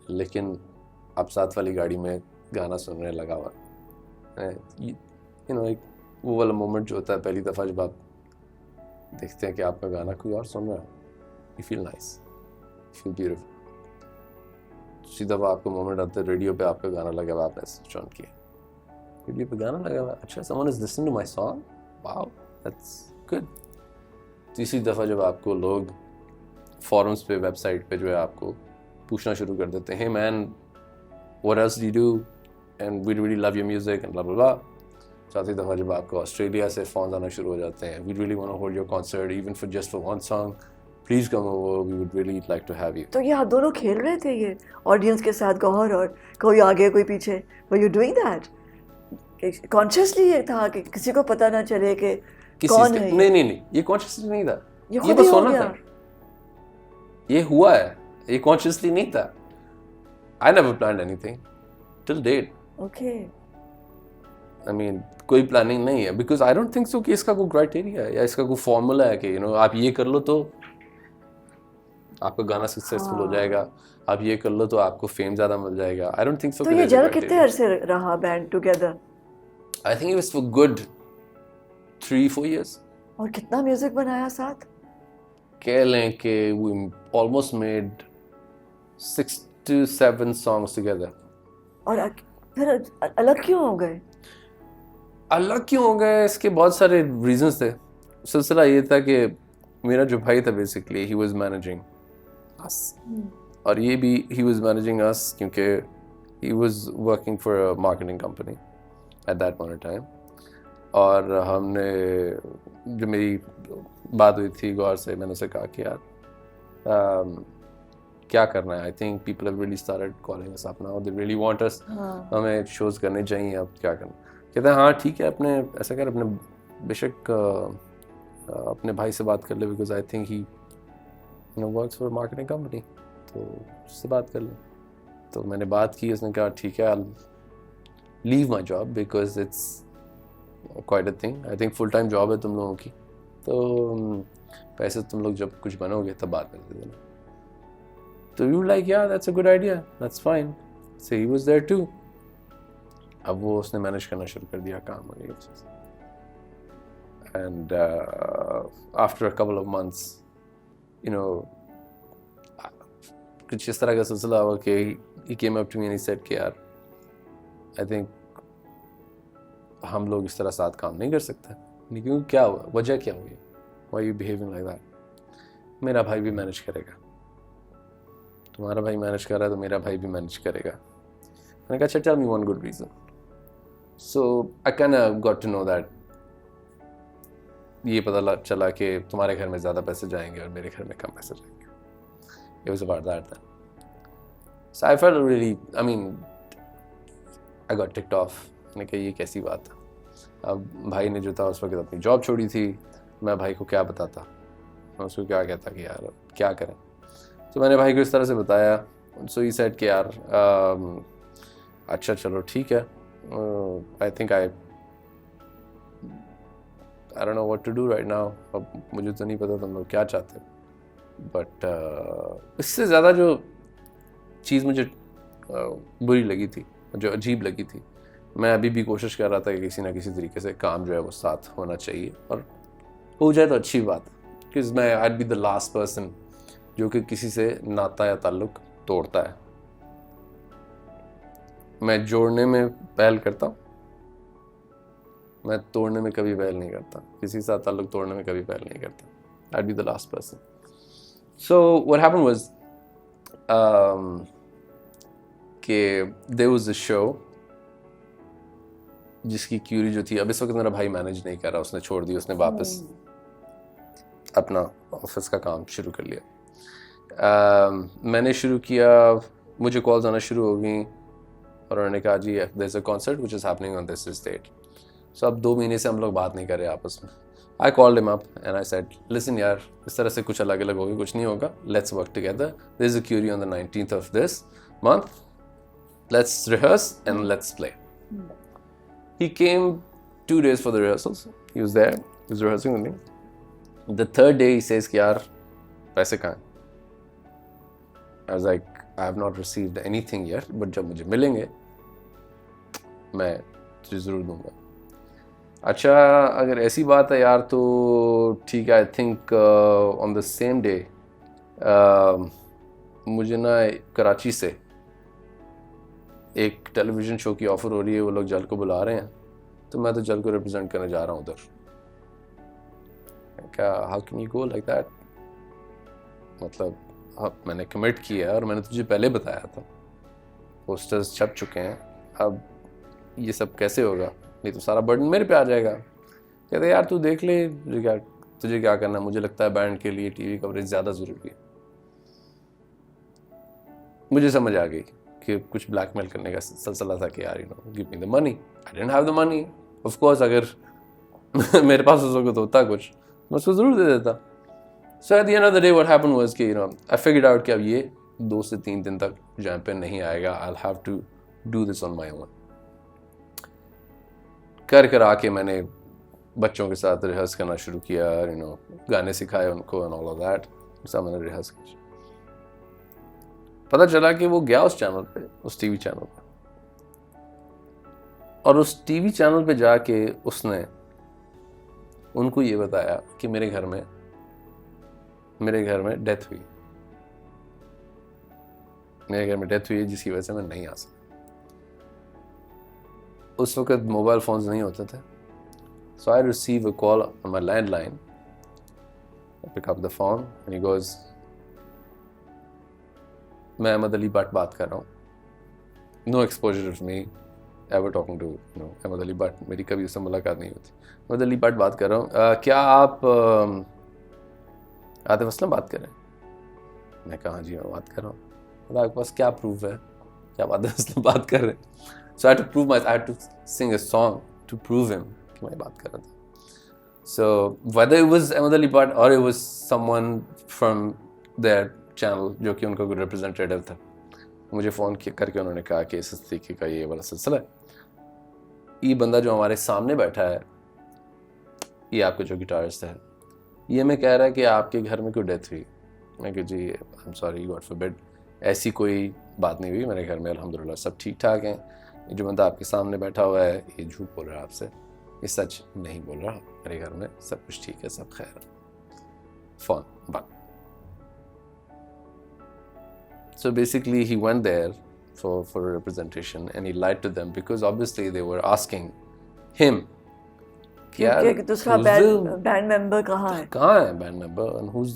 लेकिन आप साथ वाली गाड़ी में गाना सुनने लगा हुआ. एक वो वाला मोमेंट जो होता है पहली दफ़ा जब आप देखते हैं कि आपका गाना कोई और सुन रहा है, you feel nice, you feel beautiful. दूसरी दफ़ा आपको मोमेंट आता है रेडियो पे आपका गाना लगा हुआ, आपने स्विच ऑन किया, रेडियो पे गाना लगा हुआ, अच्छा someone is listening to my song, wow that's good. तीसरी दफ़ा जब आपको लोग फॉरम्स पे, वेबसाइट पे जो है आपको पूछना शुरू कर देते हैं, man what else do you do and we really love your music and blah blah blah. चौथी दफ़ा जब आपको ऑस्ट्रेलिया से फ़ोन आना शुरू हो जाते हैं, we really want to hold your concert even for just for one song, please come over, we would really like to have you. तो ये आप दोनों खेल रहे थे ये ऑडियंस के साथ, गौहर, और कोई आगे कोई पीछे, were you doing that consciously? ये था कि किसी को पता ना चले कि कौन है? नहीं, ये कॉन्शियसली नहीं था, ये बस होना था, ये हुआ है, ये कॉन्शियसली नहीं था. I never planned anything till date. Okay. I mean, कोई प्लानिंग नहीं है, because I don't think so कि इसका कोई क्राइटेरिया है या इसका कोई फॉर्मूला है कि आप ये कर लो तो आपका गाना सक्सेसफुल हो जाएगा, आप ये कर लो तो आपको फेम ज़्यादा मिल जाएगा. I don't think so. तो ये जल कितने अरसे रहा band together? I think it was for good 3-4 years. और कितना म्यूजिक बनाया साथ? कह लें कि we almost made 6 to 7 songs together. और फिर अलग क्यों हो गए? अलग क्यों हो गए, इसके बहुत सारे रीजंस थे. सिलसिला ये था कि मेरा जो भाई था बेसिकली ही वाज मैनेजिंग अस, और ये भी ही वाज मैनेजिंग अस क्योंकि he was working for a marketing company at that point of time. और हमने, जो मेरी बात हुई थी गौर से, मैंने उसे कहा कि यार क्या करना है, I think people have really started calling us up now, they really want us, हमें शोज करने चाहिए, अब क्या करना. कहते हैं हाँ ठीक है, अपने ऐसा कर, अपने बेशक अपने भाई से बात कर ले, because I think he works for marketing company, तो उससे बात कर लें। तो मैंने बात की, उसने कहा ठीक है, I leave my job because it's quite a thing, I think full time job है तुम लोगों की, तो पैसे तुम लोग जब कुछ बनोगे तब बात कर देना। तो you like yeah that's a good idea, that's fine, so he was there too. अब वो उसने मैनेज करना शुरू कर दिया काम वगैरह, and after a couple of months you know कुछ इस तरह का सिलसिला हुआ कि he came up to me and he said कि यार आई थिंक हम लोग इस तरह साथ काम नहीं कर सकते। क्यों, क्या हुआ, वजह क्या हुई, why you behaving like that? मेरा भाई भी मैनेज करेगा, तुम्हारा भाई मैनेज कर रहा है तो मेरा भाई भी मैनेज करेगा। मैंने कहा अच्छा, tell me one good reason. So I can got to know that, ये पता चला कि तुम्हारे घर में ज़्यादा पैसे जाएंगे और मेरे घर में कम पैसे जाएंगे। It was about that then. So I felt really, I mean, I got ticked off. मैंने कहा ये कैसी बात है। अब भाई ने जो था उस वक्त अपनी जॉब छोड़ी थी, मैं भाई को क्या बताता, मैं उसको क्या कहता कि यार क्या करें। तो मैंने भाई को इस तरह से बताया। सो ही सेड कि यार अच्छा चलो ठीक है, I think I don't know what to do right now. अब मुझे तो नहीं पता तुम लोग क्या चाहते हो, बट इससे ज़्यादा जो चीज़ मुझे बुरी लगी थी, जो अजीब लगी थी, मैं अभी भी कोशिश कर रहा था कि किसी ना किसी तरीके से काम जो है वो साथ होना चाहिए, और हो जाए तो अच्छी बात, क्योंकि मैं आई बी द लास्ट पर्सन जो कि किसी से नाता या ताल्लुक़ तोड़ता है। मैं जोड़ने में पहल करता हूँ, मैं तोड़ने में कभी पहल नहीं करता, किसी के साथ ताल्लुक़ तोड़ने में कभी पहल नहीं करता। I be the last person. So what happened was कि there was a show जिसकी क्यूरी जो थी, अब इस वक्त मेरा भाई मैनेज नहीं कर रहा, उसने छोड़ दी, उसने वापस अपना ऑफिस का काम शुरू कर लिया। मैंने शुरू किया, मुझे कॉल्स आना शुरू हो गई और उन्होंने कहा जी there is a concert which is happening on this date. So अब 2 महीने से हम लोग बात नहीं कर रहे आपस में। I called him up and I said, listen यार, इस तरह से कुछ अलग अलग होगी, कुछ नहीं होगा, let's work together. There is a curie on the 19th of this month. Let's rehearse and let's play. He came 2 days for the rehearsals. He was there. He was rehearsing with me. The 3rd day he says कि यार पैसे कहाँ हैं? I was like, I have not received anything yet, but जब मुझे मिलेंगे मैं तुझे ज़रूर दूँगा। अच्छा अगर ऐसी बात है यार तो ठीक है। I think on the same day मुझे ना कराची से एक टेलीविज़न शो की ऑफ़र हो रही है, वो लोग जल को बुला रहे हैं, तो मैं तो जल को रिप्रेजेंट करने जा रहा हूँ उधर। क्या how can you go like that? मतलब हाँ, मैंने कमिट किया है और मैंने तुझे पहले बताया था, पोस्टर्स छप चुके हैं, अब ये सब कैसे होगा? नहीं तो सारा बर्डन मेरे पे आ जाएगा। कहते यार तू देख ले, तुझे क्या करना, मुझे लगता है बैंड के लिए टीवी कवरेज ज़्यादा ज़रूरी है। मुझे समझ आ गई कि कुछ ब्लैकमेल करने का सिलसिला था कि यार you know give me the money. I didn't have the money, of course अगर मेरे पास उस वक्त होता कुछ मैं उसको ज़रूर दे देता। So at the end of the day what happened was कि you know I figured out कि अब ये 2 से 3 दिन तक जहाँ पे नहीं आएगा, I will have to do this on my own. कर आके मैंने बच्चों के साथ रिहर्स करना शुरू किया, यू नो गाने सिखाए उनको एंड ऑल ऑफ दैट, सब मैंने रिहर्स किया। पता चला कि वो गया उस चैनल पे, उस टीवी चैनल पे, और उस टीवी चैनल पे जाके उसने उनको ये बताया कि मेरे घर में डेथ हुई, मेरे घर में डेथ हुई है जिसकी वजह से मैं नहीं आ सका। उस वक्त मोबाइल फ़ोन्स नहीं होते थे। So I receive a call on my landline, I pick up the phone and he goes, मैं अहमद अली भट्ट बात कर रहा हूँ। No exposure of me ever talking to no Ahmed Ali Bhatt, मेरी कभी उससे मुलाकात नहीं होती। अहमद अली भट्ट बात कर रहा हूँ, क्या आप आतिफ असलम बात कर रहे हैं? मैं कहा जी मैं बात कर रहा हूँ। आपके पास क्या प्रूफ है कि आप आतिफ असलम बात कर रहे हैं? So I had to sing a song to prove him कि मैं बात कर रहा था। So whether it was Ahmad Ali Bhatt or it was someone from there channel, जो कि उनका कोई रिप्रेजेंटेटिव था। मुझे फ़ोन करके उन्होंने कहा कि इस तरीके का ये वाला सिलसिला है, ये बंदा जो हमारे सामने बैठा है, ये आपका जो गिटारिस्ट है, ये मैं कह रहा है कि आपके घर में कोई डेथ हुई। मैं कि जी I am sorry, God forbid, ऐसी कोई बात नहीं हुई, मेरे घर में अल्हम्दुलिल्लाह सब ठीक ठाक हैं। ये जो बंदा आपके सामने बैठा हुआ है ये झूठ बोल रहा है आपसे, ये सच नहीं बोल रहा, मेरे घर में सब कुछ ठीक है, सब खैर है। फ़ोन बंद। So basically he went there for a representation and he lied to them because obviously they were asking him कि यार कि दूसरा बैंड मेंबर कहाँ है band member, and who's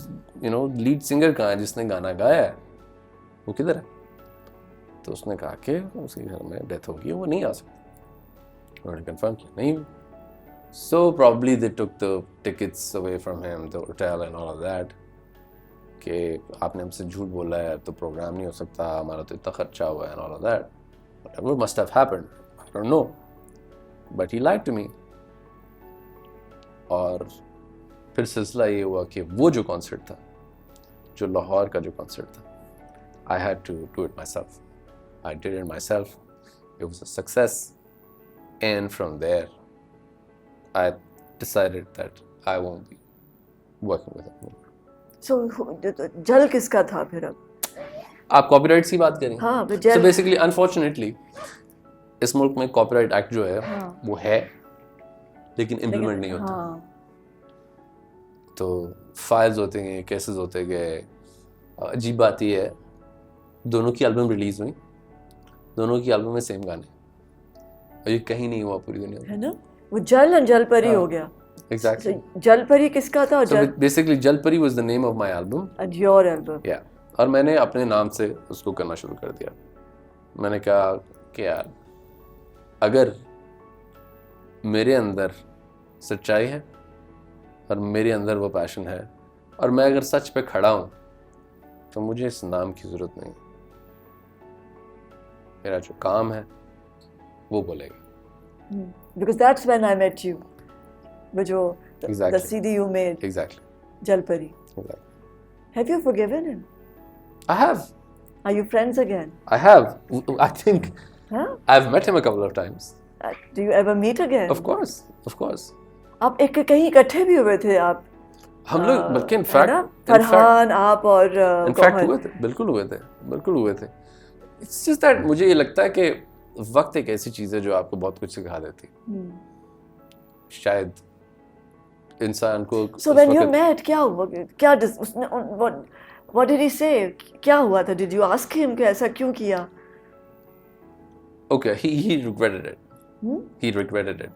lead singer कहाँ है जिसने गाना गाया है, वो किधर है? तो उसने कहा कि उसके घर में डेथ होगी, वो नहीं आ सकता। उन्होंने कंफर्म किया नहीं। So probably they took the tickets away from him, the hotel and all of that, कि आपने हमसे झूठ बोला है तो प्रोग्राम नहीं हो सकता, हमारा तो इतना खर्चा हुआ है and all of that. Whatever must have happened, I don't know, but he lied to me. और फिर सिलसिला ये हुआ कि वो जो कॉन्सर्ट था, जो लाहौर का जो कॉन्सर्ट था, I had to do it myself. I did it myself. It was a success, and from there I decided that I won't be working with him. So जल किसका था फिर? अब आप कॉपीराइट की बात करें? हाँ, so basically अनफॉर्चुनेटली इस मुल्क में कॉपीराइट एक्ट जो है वो है लेकिन इम्प्लीमेंट नहीं होता। तो फाइल्स होते गए, केसेस होते गए। अजीब बात ये है, दोनों की एल्बम रिलीज हुई, दोनों की एल्बम में सेम गाने, और ये कहीं नहीं हुआ पूरी दुनिया में, है ना? वो जल और जलपरी हो गया। Exactly. So, जलपरी किसका था? So basically जलपरी was the name of my album. And your album. Yeah. और मैंने अपने नाम से उसको करना शुरू कर दिया। मैंने कहा कि यार अगर मेरे अंदर सच्चाई है और मेरे अंदर वो पैशन है और मैं अगर सच पे खड़ा हूँ तो मुझे इस नाम की ज़रूरत नहीं। मेरा जो काम है वो बोलेगा। Because that's when I met you. जो exactly. the CD you made. Exactly. Jalpari. Exactly. Have you forgiven him? I have. Are you friends again? I have. I think I've met him a couple of times. Do you ever meet again? Of course. Of course. आप एक कहीं इकट्ठे भी हुए थे आप? हम लोग बल्कि इनफैक्ट फरहान आप और इनफैक्ट हुए थे, बिल्कुल हुए थे। It's just that मुझे ये लगता है कि वक्त एक ऐसी चीज़ है जो आपको बहुत कुछ सिखा देती है। शायद इंसान को। So when you met क्या हुआ? क्या उसने what did he say? क्या हुआ था? Did you ask him कि ऐसा क्यों किया? Okay, he regretted it. He regretted it,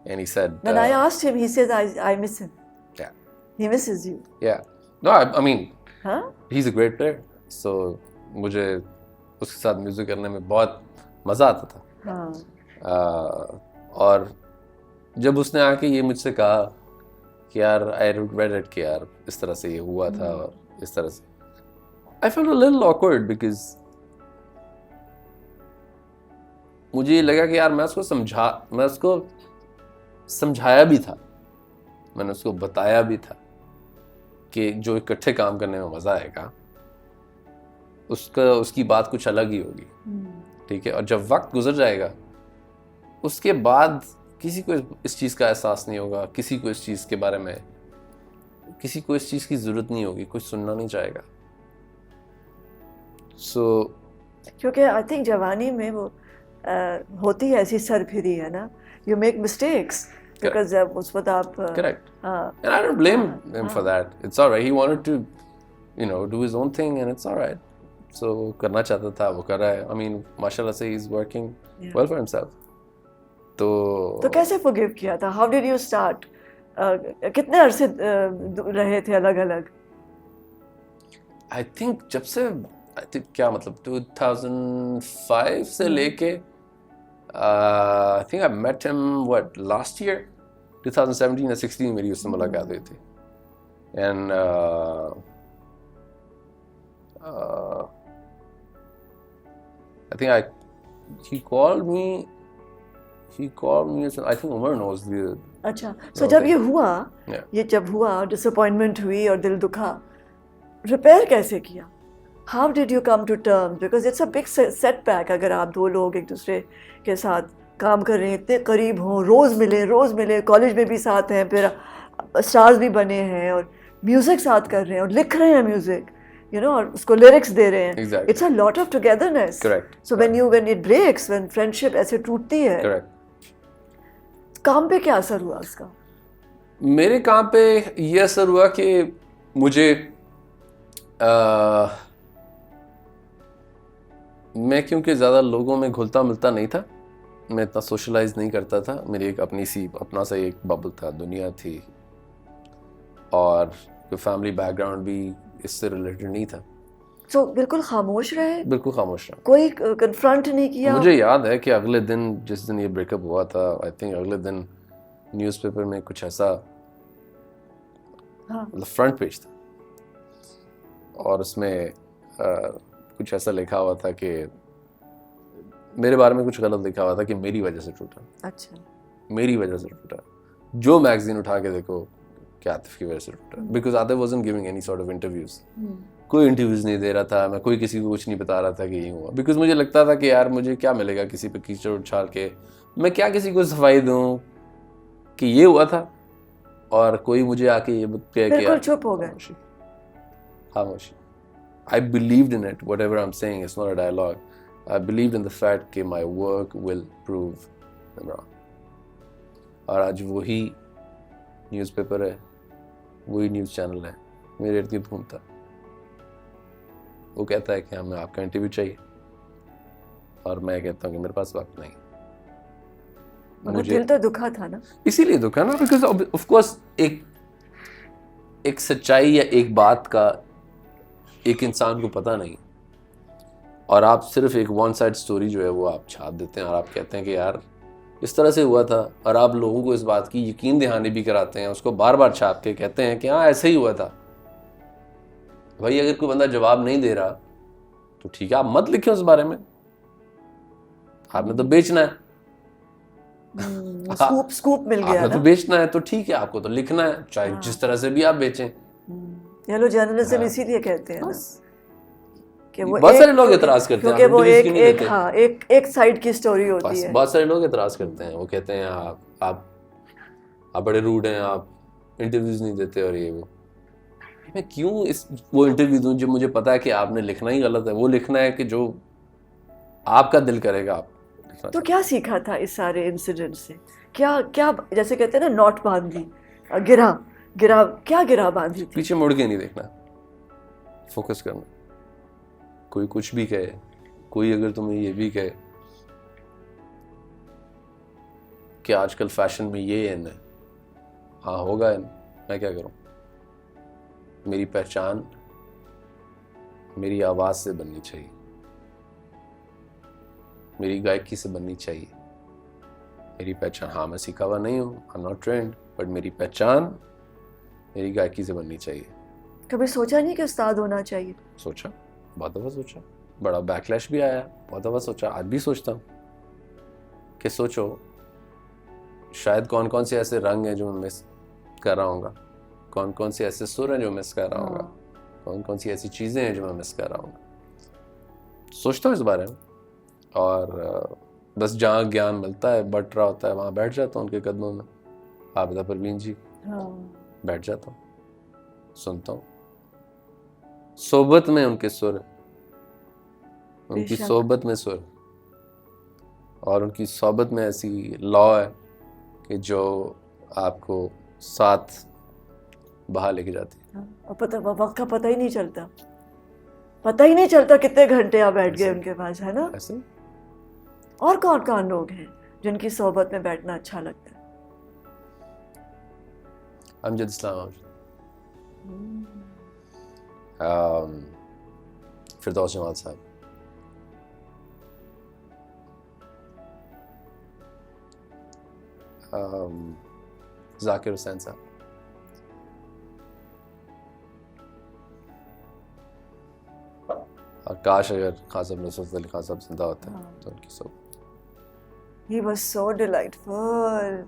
and he said. When I asked him, he says I miss him. Yeah. He misses you. Yeah. No, I mean. Huh? He's a great player. So मुझे उसके साथ music करने में बहुत मज़ा आता था। हाँ। और जब उसने आके ये मुझसे कहा कि यार आई रिग्रेटेड कि यार इस तरह से ये हुआ था और इस तरह से, I felt a little awkward because मुझे ये लगा कि यार मैं उसको समझाया भी था, मैंने उसको बताया भी था कि जो इकट्ठे काम करने में मज़ा आएगा उसकी बात कुछ अलग ही होगी, ठीक है? और जब वक्त गुजर जाएगा उसके बाद किसी को इस चीज़ का एहसास नहीं होगा, किसी को इस चीज़ के बारे में, किसी को इस चीज़ की ज़रूरत नहीं होगी, कोई सुनना नहीं चाहेगा। क्योंकि आई थिंक जवानी में वो होती है ऐसी सरफिरी, है ना? यू मेक मिस्टेक्स बिकॉज़ उस वक्त आप correct, and I don't blame him for that. It's alright, he wanted to do his own thing and it's alright. So करना चाहता था, वो कर रहा है। आई मीन माशाल्लाह से he is working well for himself. तो कैसे फॉरगिव किया था? How did you start? कितने अरसे रहे थे अलग अलग? आई थिंक जब से, आई थिंक क्या मतलब 2005 से लेके I think I met him what last year 2017 या 16 मेरी उससे मुलाकात हुई थी। And I think he called me, I think Umar knows the. अच्छा, so जब ये हुआ, ये जब हुआ, डिसअपॉइंटमेंट हुई और दिल दुखा, रिपेयर कैसे किया? How did you come to term? Because it's a big setback अगर आप दो लोग एक दूसरे के साथ काम कर रहे हैं, इतने करीब हों, रोज़ मिले, कॉलेज में भी साथ हैं, फिर स्टार्स भी बने हैं और म्यूज़िक साथ कर रहे हैं और लिख रहे हैं म्यूज़िक, यू नो, और उसको लिरिक्स दे रहे हैं. Exactly. It's a lot of togetherness. Correct. So when it breaks, when friendship ऐसे टूटती है, करेक्ट. काम पे क्या असर हुआ उसका? मेरे काम पे ये असर हुआ कि मुझे मैं क्योंकि ज़्यादा लोगों में घुलता मिलता नहीं था, मैं इतना सोशलाइज नहीं करता था, मेरी एक अपना सा एक बबल था, दुनिया थी, और कोई फैमिली बैकग्राउंड भी इससे रिलेटेड नहीं था. सो बिल्कुल खामोश रहे, बिल्कुल खामोश रहा. कोई कन्फ्रंट नहीं किया? मुझे याद है कि अगले दिन, जिस दिन ये ब्रेकअप हुआ था, आई थिंक अगले दिन न्यूज़पेपर में कुछ ऐसा, मतलब फ्रंट पेज था, और उसमें कुछ ऐसा लिखा हुआ था कि मेरे बारे में कुछ गलत लिखा हुआ था कि मेरी वजह से टूटा. अच्छा. मेरी वजह से टूटा. जो मैगजीन उठा के देखो कि आतिफ की वजह से टूटा, because Atif wasn't giving any sort of interviews. कोई इंटरव्यूज नहीं दे रहा था, मैं कोई किसी को कुछ नहीं बता रहा था कि ये हुआ, बिकॉज मुझे लगता था कि यार मुझे क्या मिलेगा किसी पे कीचड़ उछाल के, मैं क्या किसी को सफाई दूं कि ये हुआ था, और कोई मुझे आके ये कहे कि बिल्कुल चुप हो गए. खामोशी. I believed in it, whatever I'm saying, it's not a dialogue. I believed in the fact that my work will prove them wrong. और आज वही न्यूज़पेपर है, वही न्यूज़ चैनल है, मेरे इर्द गिर्द घूमता. वो कहता है कि हमें आपका इंटरव्यू चाहिए, और मैं कहता हूँ कि मेरे पास वक्त नहीं. मगर दिल तो दुखा था ना. इसीलिए दुखा ना, बिकॉज ऑफ कोर्स एक सच्चाई या एक बात का एक इंसान को पता नहीं, और आप सिर्फ एक वन साइड स्टोरी जो है वो आप छाप देते हैं, और आप कहते हैं कि यार इस तरह से हुआ था, और आप लोगों को इस बात की यकीन दहानी भी कराते हैं, उसको बार बार छाप के कहते हैं कि हाँ ऐसे ही हुआ था. भाई अगर कोई बंदा जवाब नहीं दे रहा तो ठीक है, आप मत लिखें उस बारे में, आपने तो बेचना है. स्कूप मिल गया आपने ना. तो बेचना है तो ठीक है, आपको तो लिखना है, चाहे जिस तरह से भी आप बेचें. येलो जर्नलिज्म इसीलिए कहते हैं ना कि वो बहुत सारे लोग एतराज करते हैं, क्योंकि वो एक साइड की स्टोरी होती है. बहुत सारे लोग एतराज करते हैं, वो कहते हैं आप बड़े रूड हैं, आप इंटरव्यूज नहीं देते, और ये वो. मैं क्यों वो इंटरव्यू दूं जब मुझे पता है कि आपने लिखना ही गलत है. वो लिखना है कि जो आपका दिल करेगा आप लिखना. तो क्या सीखा था इस सारे इंसिडेंट से? क्या जैसे कहते हैं ना, नॉट बांध दी, गिरा क्या गिरा बांधी थी? पीछे मुड़ के नहीं देखना, फोकस करना. कोई कुछ भी कहे, कोई अगर तुम्हें ये भी कहे कि आजकल फैशन में ये इन है, हाँ होगा इन, मैं क्या करूं. मेरी पहचान मेरी आवाज से बननी चाहिए, मेरी गायकी से बननी चाहिए. मेरी पहचान, हाँ मैं सीखा हुआ नहीं हूँ, I am not trend, but मेरी पहचान मेरी गायकी से बननी चाहिए. कभी सोचा नहीं कि उस्ताद होना चाहिए? सोचा, बहुत दफ़ा सोचा, बड़ा बैकलैश भी आया, बहुत दफ़ा सोचा, आज भी सोचता हूँ कि सोचो शायद कौन कौन से ऐसे रंग हैं जो मैं मिस कर रहा हूँगा, कौन कौन से ऐसे सुर हैं जो मिस कर रहा हूँगा, कौन कौन सी ऐसी चीज़ें हैं जो मैं मिस कर रहा हूँगा. सोचता हूँ इस बारे में, और बस जहाँ ज्ञान मिलता है, बट रहा होता है, वहाँ बैठ जाता हूँ उनके कदमों में. आबिदा परवीन जी, बैठ जाता हूँ, सुनता हूँ. सोबत में उनके सुर, उनकी सोबत में सुर, और उनकी सोबत में ऐसी लौ है कि जो आपको साथ बहा लेके जाती है. और वक्त का पता ही नहीं चलता कितने घंटे आप बैठ गए उनके पास, है ना. ऐसे. और कौन लोग हैं जिनकी सोबत में बैठना अच्छा लगता है? अमजद इस्लाम, फिरदौस जमाल साहब, जाकिर हुसैन साहब, और काश अगर खान साहब नुसरत अली खान साहब जिंदा होते हैं तो उनकी सब. He was so delightful.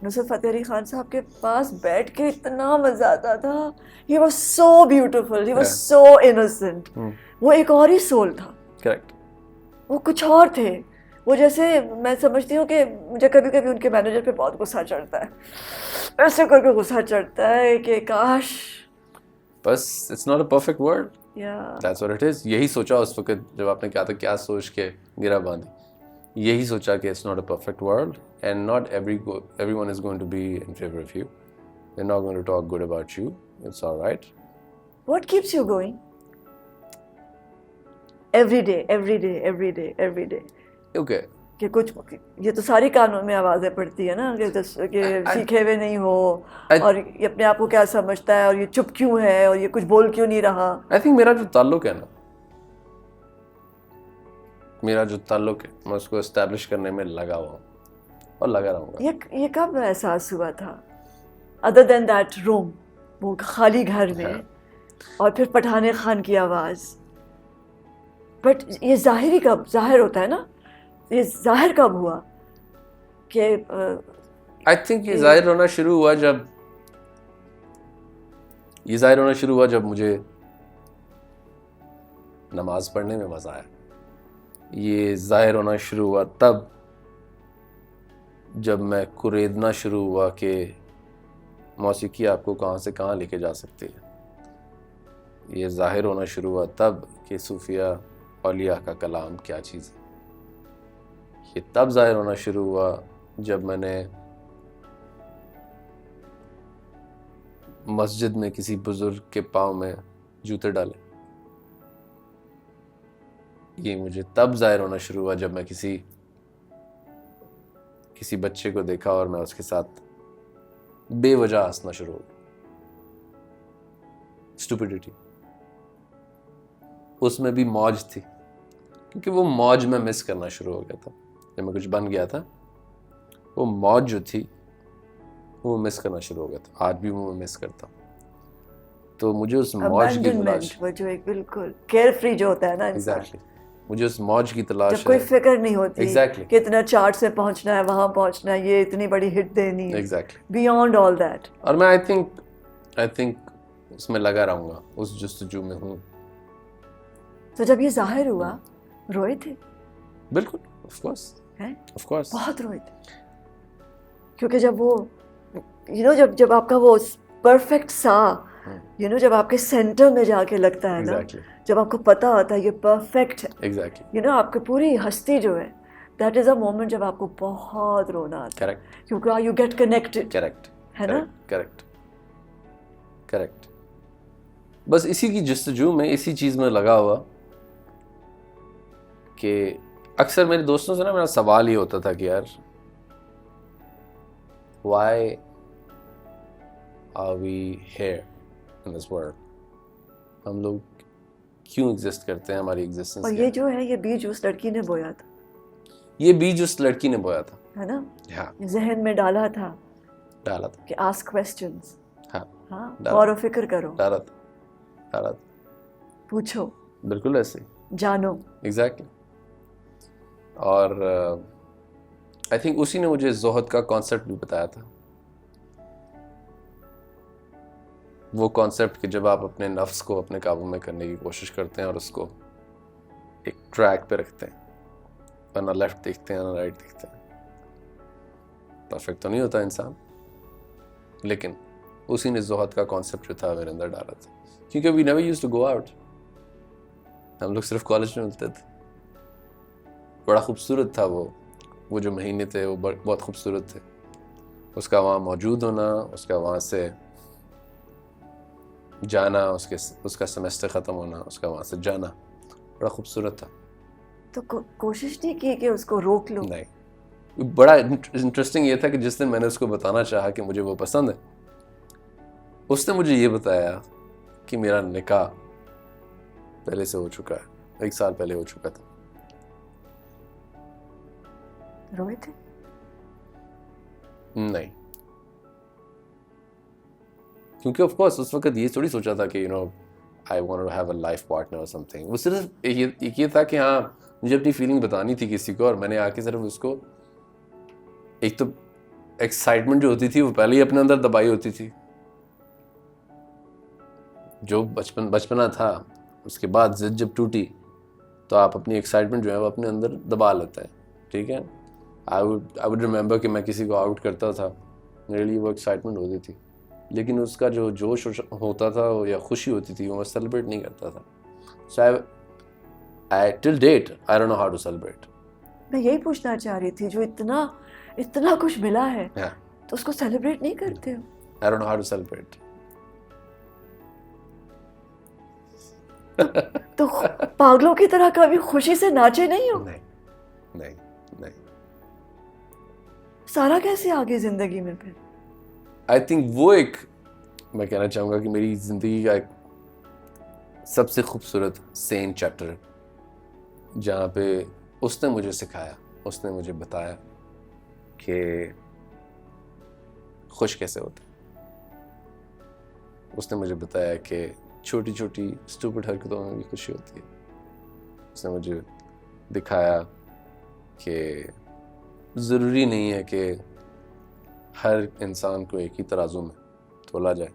Nusrat Fateh Ali Khan साहब के पास बैठ के इतना मजा आता था. He was so beautiful, he was Yeah. so innocent. वो एक और ही सोल था. करेक्ट. वो कुछ और थे. वो जैसे मैं समझती हूँ कि मुझे कभी कभी उनके मैनेजर पे बहुत गुस्सा चढ़ता है. ऐसे करके गुस्सा चढ़ता है कि काश. बस it's not a perfect world. Yeah. That's what it is. यही सोचा उस वक्त जब आपने कहा था क्या सोच के गिरा बांधी. यही सोचा कि it's not a perfect world and not everyone is going to be in favor of you. They're not going to talk good about you. It's all right. What keeps you going? Every day, every day, every day, every day. Okay. कि कुछ ये तो सारी कानों में आवाज़ें पड़ती है ना कि सीखे हुए नहीं हो और ये अपने आप को क्या समझता है और ये चुप क्यों है और ये कुछ बोल क्यों नहीं रहा. I think मेरा जो ताल्लुक है ना, मेरा जो ताल्लुक है मैं उसको एस्टैब्लिश करने में लगा हुआ हूँ और लगा रहूँगा. ये कब एहसास हुआ था? अदर देन दैट रूम, वो खाली घर में और फिर पठाने खान की आवाज़. बट ये ज़ाहिर ही कब ज़ाहिर होता है ना? ये ज़ाहिर कब हुआ कि आई थिंक ये ज़ाहिर होना शुरू हुआ जब मुझे नमाज पढ़ने में मज़ा आया. ये ज़ाहिर होना शुरू हुआ तब जब मैं कुरेदना शुरू हुआ कि मौसीकी आपको कहाँ से कहाँ लेके जा सकती है. ये ज़ाहिर होना शुरू हुआ तब कि सूफिया औलिया का कलाम क्या चीज़ है. ये तब ज़ाहिर होना शुरू हुआ जब मैंने मस्जिद में किसी बुजुर्ग के पाँव में जूते डाले. ये मुझे तब ज़ाहिर होना शुरू हुआ जब मैं किसी बच्चे को देखा और मैं उसके साथ बेवजह हंसना शुरू हो गया. स्टुपिडिटी. उसमें भी मौज थी क्योंकि वो मौज में मिस करना शुरू हो गया था. जब मैं कुछ बन गया था वो मौज जो थी वो मिस करना शुरू हो गया था. आज भी वो मिस करता हूँ. तो मुझे उस मौज की तलाश, वो जो एक बिल्कुल केयरफ्री जो होता है ना इंसान. एग्जैक्टली. मुझे उस मौज की तलाश जब कोई फिक्र नहीं होती एग्जैक्टली कि इतना चार्ट से पहुंचना है, वहां पहुंचना है, ये इतनी बड़ी हिट देनी है. एग्जैक्टली. Beyond all that. और मैं आई थिंक उसमें लगा रहूंगा, उस जुस्तजू में हूँ. तो जब ये जाहिर हुआ रोए थे? बिल्कुल. ऑफ कोर्स बहुत रोए थे. क्योंकि जब वो जब आपका वो परफेक्ट सा जब आपके सेंटर में जाके लगता है ना, जब आपको पता होता है ये परफेक्ट है. एग्जैक्टली. आपकी पूरी हस्ती जो है, दैट इज अ मोमेंट जब आपको बहुत रोना आता है. करेक्ट. क्योंकि यू गेट कनेक्टेड. करेक्ट है ना? करेक्ट. बस इसी की जस्तजू में, इसी चीज में लगा हुआ कि अक्सर मेरे दोस्तों से ना मेरा सवाल ये होता था कि यार why are we here in this world? हम लोग क्यों एग्जिस्ट करते हैं, हमारी एग्जिस्टेंस. और ये जो है ये बीज उस लड़की ने बोया था. ये बीज उस लड़की ने बोया था, है ना? हाँ. जहन में डाला था कि आस्क क्वेश्चंस. हाँ. गौर व फिक्र करो. डाला था. पूछो. बिल्कुल ऐसे. जानो. एग्जैक्टली. और आई थिंक उसी ने मुझे ज़ोहद का कॉन्सेप्ट भी बताया था. वो कॉन्सेप्ट कि जब आप अपने नफ्स को अपने काबू में करने की कोशिश करते हैं और उसको एक ट्रैक पे रखते हैं, और ना लेफ्ट देखते हैं ना राइट देखते हैं. परफेक्ट तो नहीं होता इंसान, लेकिन उसी ने ज़ोहद का कॉन्सेप्ट जो था मेरे अंदर डाला था. क्योंकि we never used to go out. हम लोग सिर्फ कॉलेज में मिलते थे. बड़ा खूबसूरत था वो जो महीने थे, वो बहुत खूबसूरत थे. उसका वहाँ मौजूद होना, उसका वहाँ से जाना, उसका सेमेस्टर ख़त्म होना, उसका वहाँ से जाना बड़ा खूबसूरत था. तो कोशिश नहीं की कि उसको रोक लो? नहीं. बड़ा इंटरेस्टिंग ये था कि जिस दिन मैंने उसको बताना चाहा कि मुझे वो पसंद है, उसने मुझे ये बताया कि मेरा निकाह पहले से हो चुका है, 1 साल पहले हो चुका था. रोए थे? नहीं. क्योंकि ऑफ कोर्स उस वक्त ये थोड़ी सोचा था कि I want to have a life partner और समथिंग. वो सिर्फ ये था कि हाँ मुझे अपनी फीलिंग बतानी थी किसी को, और मैंने आके सिर्फ उसको एक तो एक्साइटमेंट जो होती थी वो पहले ही अपने अंदर दबाई होती थी। जो बचपना था, उसके बाद जिद जब टूटी तो आप अपनी एक्साइटमेंट जो है वो अपने अंदर दबा लेता है, ठीक है। आई वुड रिमेंबर कि मैं किसी को आउट करता था, मेरे लिए वो एक्साइटमेंट होती थी, लेकिन उसका जो जोश होता था या खुशी होती थी वो मैं सेलिब्रेट नहीं करता था। So I till date I don't know how to celebrate. मैं यही पूछना चाह रही थी, जो इतना कुछ मिला है तो उसको सेलिब्रेट नहीं करते हो? I don't know how to celebrate. तो पागलों की तरह कभी खुशी से नाचे नहीं हो? नहीं। सारा कैसे आगे जिंदगी में फिर? आई थिंक वो एक, मैं कहना चाहूँगा कि मेरी ज़िंदगी का एक सबसे खूबसूरत सेन चैप्टर है, जहाँ पे उसने मुझे सिखाया, उसने मुझे बताया कि खुश कैसे होता है। उसने मुझे बताया कि छोटी छोटी स्टूपिड हरकतों में भी खुशी होती है। उसने मुझे दिखाया कि ज़रूरी नहीं है कि हर इंसान को एक ही तराजू में तोला जाए।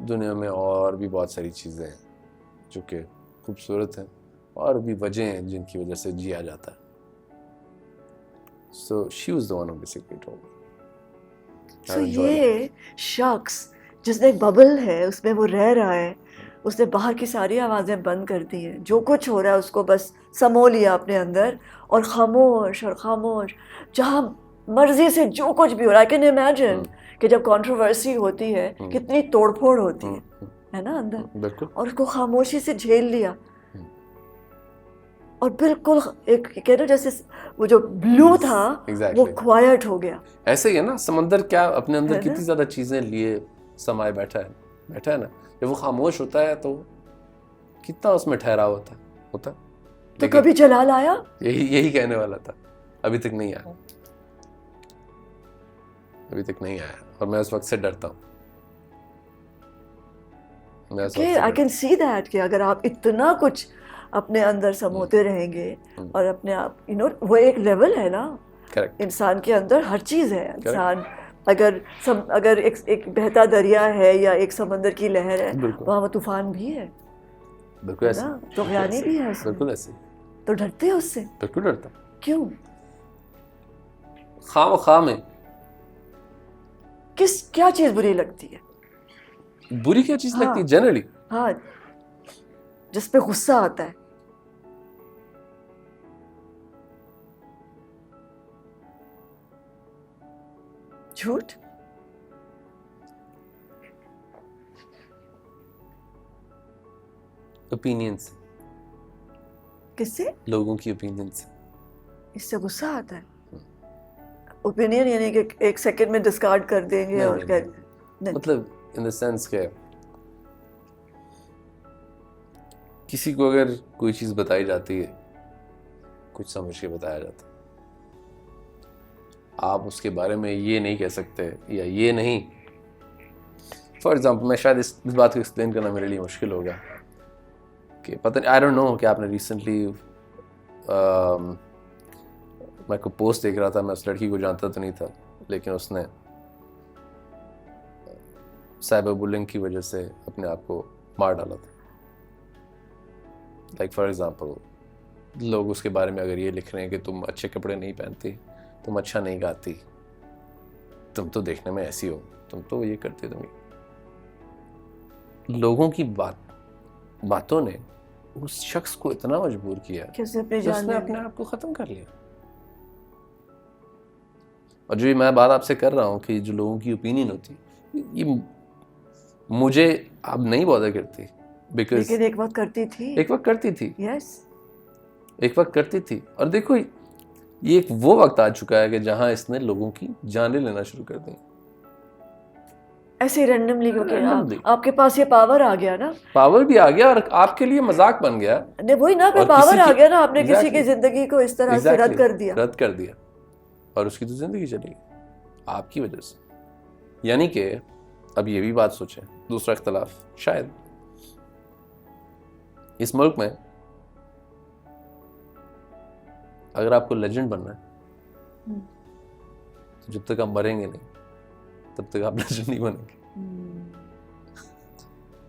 दुनिया में और भी बहुत सारी चीज़ें हैं जो कि खूबसूरत हैं, और भी वजह हैं जिनकी वजह से जिया जाता है। So she was the one who basically told me. So ये शख्स जिसने एक बबल है उसमें वो रह रहा है, उसने बाहर की सारी आवाज़ें बंद कर दी हैं, जो कुछ हो रहा है उसको बस समो लिया अपने अंदर और खामोश, जहाँ मर्जी से जो कुछ भी हो रहा है। आई कैन इमेजिन कि जब कंट्रोवर्सी होती है कितनी तोड़फोड़ होती है ना अंदर, और उसको खामोशी से झेल लिया और बिल्कुल एक कह रहे जैसे वो जो ब्लू था वो क्वाइट हो गया। ऐसे ही है ना, समंदर क्या अपने अंदर कितनी ज्यादा चीजें लिए समाये बैठा है ना। जब वो खामोश होता है तो कितना उसमें ठहराव होता है। तो कभी जलाल आया? यही कहने वाला था। अभी तक नहीं आया और मैं उस वक्त से डरता हूँ। आई कैन सी दैट कि अगर आप इतना कुछ अपने अंदर समोते रहेंगे और अपने आप वो एक लेवल है ना। Correct. इंसान के अंदर हर चीज़ है। इंसान अगर एक बहता दरिया है या एक समंदर की लहर है, वहाँ वो तूफान भी है, बिल्कुल ऐसे, तो ज्ञानी भी है, बिल्कुल ऐसे। तो डरते हैं उससे? बिल्कुल डरता। क्यों? खाम में क्या चीज़ बुरी लगती है? बुरी क्या चीज़ लगती है जनरली? हाँ, जिस पे गुस्सा आता है। झूठ? ओपिनियंस। किससे? लोगों की ओपिनियंस। इससे गुस्सा आता है? ओपिनियन यानी कि एक सेकंड में डिस्कार्ड कर देंगे? नहीं, और नहीं। मतलब इन द सेंस के किसी को अगर कोई चीज़ बताई जाती है, कुछ समझ के बताया जाता है, आप उसके बारे में ये नहीं कह सकते या ये नहीं। फॉर एग्जाम्पल, मैं शायद इस बात को एक्सप्लेन करना मेरे लिए मुश्किल होगा कि पता नहीं, आई डोंट नो कि आपने रिसेंटली मैं को पोस्ट देख रहा था, मैं उस लड़की को जानता तो नहीं था, लेकिन उसने साइबर बुलिंग की वजह से अपने आप को मार डाला था। लाइक फॉर एग्जांपल, लोग उसके बारे में अगर ये लिख रहे हैं कि तुम अच्छे कपड़े नहीं पहनती, तुम अच्छा नहीं गाती, तुम तो देखने में ऐसी हो, तुम तो ये करती, तुम ये। लोगों की बातों ने उस शख्स को इतना मजबूर किया कि उसने अपने आप को खत्म कर लिया। और जो मैं बात आपसे कर रहा हूँ कि जो लोगों की ओपिनियन होती, ये मुझे अब नहीं बॉदर करती, लेकिन एक वक्त करती थी। यस, एक वक्त करती थी। और देखो, ये एक वो वक्त आ चुका है कि जहां इसने लोगों की जानें लेना शुरू कर दी, ऐसे रैंडमली, क्योंकि आपके पास ये पावर आ गया ना। पावर भी आ गया और आपके लिए मजाक बन गया। नहीं, वही ना, पावर आ गया ना, आपने किसी की जिंदगी को इस तरह से रद्द कर दिया और उसकी तो जिंदगी चली आपकी वजह से। यानी कि अब ये भी बात सोचें, दूसरा इख्तलाफ, शायद इस मुल्क में अगर आपको लेजेंड बनना है तो जब तक आप मरेंगे नहीं तब तक आप लेजेंड नहीं बनेंगे।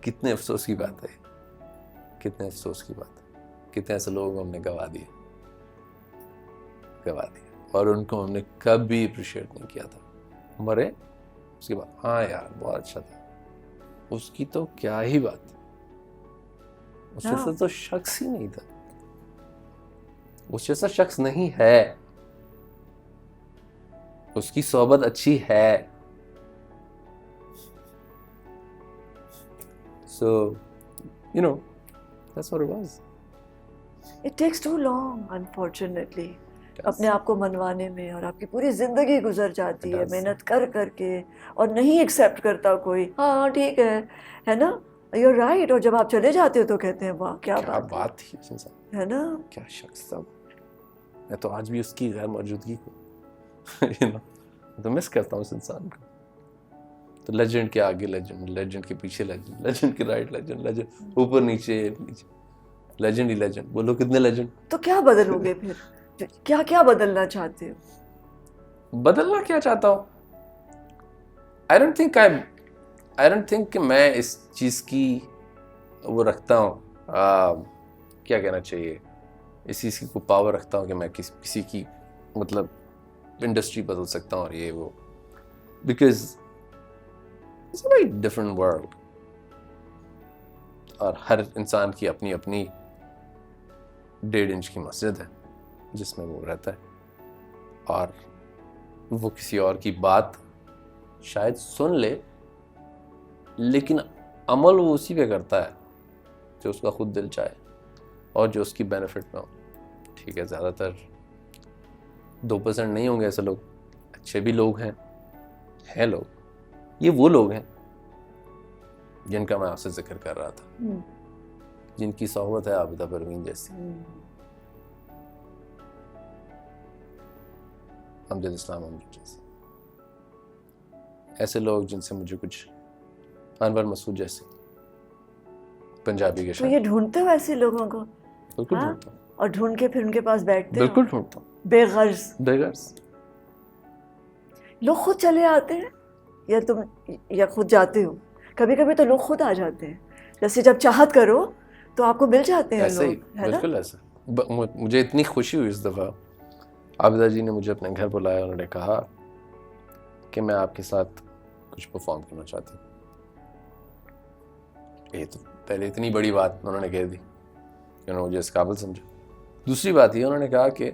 कितने अफसोस की बात है, कितने अफसोस की बात है, कितने ऐसे लोग हमने गवा दिए, और उनको हमने कभी अप्रिशिएट नहीं किया था। मरे उसके बाद हाँ यार बहुत अच्छा था, उसकी तो क्या ही बात, उसके हाँ। साथ तो शख्स ही नहीं था, उस जैसा शख्स नहीं है, उसकी सोहबत अच्छी है। So, you know, that's what it was. It takes too long, unfortunately. Yes. अपने आप को मनवाने में, और आपकी पूरी जिंदगी गुजर जाती It है does. मेहनत कर करके, और नहीं एक्सेप्ट करता कोई। हाँ ठीक है ना, you're right। और जब आप चले जाते हो तो कहते हैं वाह क्या बात थी उस इंसान, है ना। क्या शख्स था। मैं तो आज भी उसकी गैर मौजूदगी को you know, तो मिस करता हूँ उस इंसान को। तो लेजेंड के आगे लेजेंड, लेजेंड के पीछे लेजेंड, लेजेंड के राइट लेजेंड, लेजेंड ऊपर नीचे नीचे, लेजेंड ही लेजेंड। बोलो कितने लेजेंड। तो क्या बदलोगे फिर, क्या क्या बदलना चाहते हो? बदलना क्या चाहता हूँ, आई डोंट थिंक कि मैं इस चीज़ की वो रखता हूँ, क्या कहना चाहिए, इस चीज़ की को पावर रखता हूँ कि मैं किसी की मतलब इंडस्ट्री बदल सकता हूँ और ये वो, because it's a very different world, और हर इंसान की अपनी अपनी 1.5 इंच की मस्जिद है जिसमें वो रहता है, और वो किसी और की बात शायद सुन ले लेकिन अमल वो उसी पे करता है जो उसका खुद दिल चाहे और जो उसकी बेनिफिट में हो। ठीक है, ज़्यादातर 2% नहीं होंगे ऐसे लोग, अच्छे भी लोग हैं लोग, ये वो लोग हैं जिनका मैं आपसे जिक्र कर रहा था, जिनकी सोहबत है आबिदा परवीन जैसी, अमजद इस्लाम अमजद जैसे, ऐसे लोग जिनसे मुझे कुछ, अनवर मसूद जैसे पंजाबी के तो ये ढूंढते हो ऐसे लोगों को? बिल्कुल ढूंढता हूँ, और ढूंढ के फिर उनके पास बैठते हो? बिल्कुल ढूंढता हूँ, बेगर्ज। लोग खुद चले आते हैं या तुम या खुद जाते हो? कभी कभी तो लोग खुद आ जाते हैं, जैसे जब चाहत करो तो आपको मिल जाते हैं ऐसे लोग, ही, है ना? बिल्कुल ऐसा। मुझे इतनी खुशी हुई इस दफ़ा, आबिदा जी ने मुझे अपने घर बुलाया, उन्होंने कहा कि मैं आपके साथ कुछ परफॉर्म करना चाहती हूँ। ये तो पहले इतनी बड़ी बात उन्होंने कह दी कि उन्होंने मुझे इस काबिल समझा। दूसरी बात ये, उन्होंने कहा कि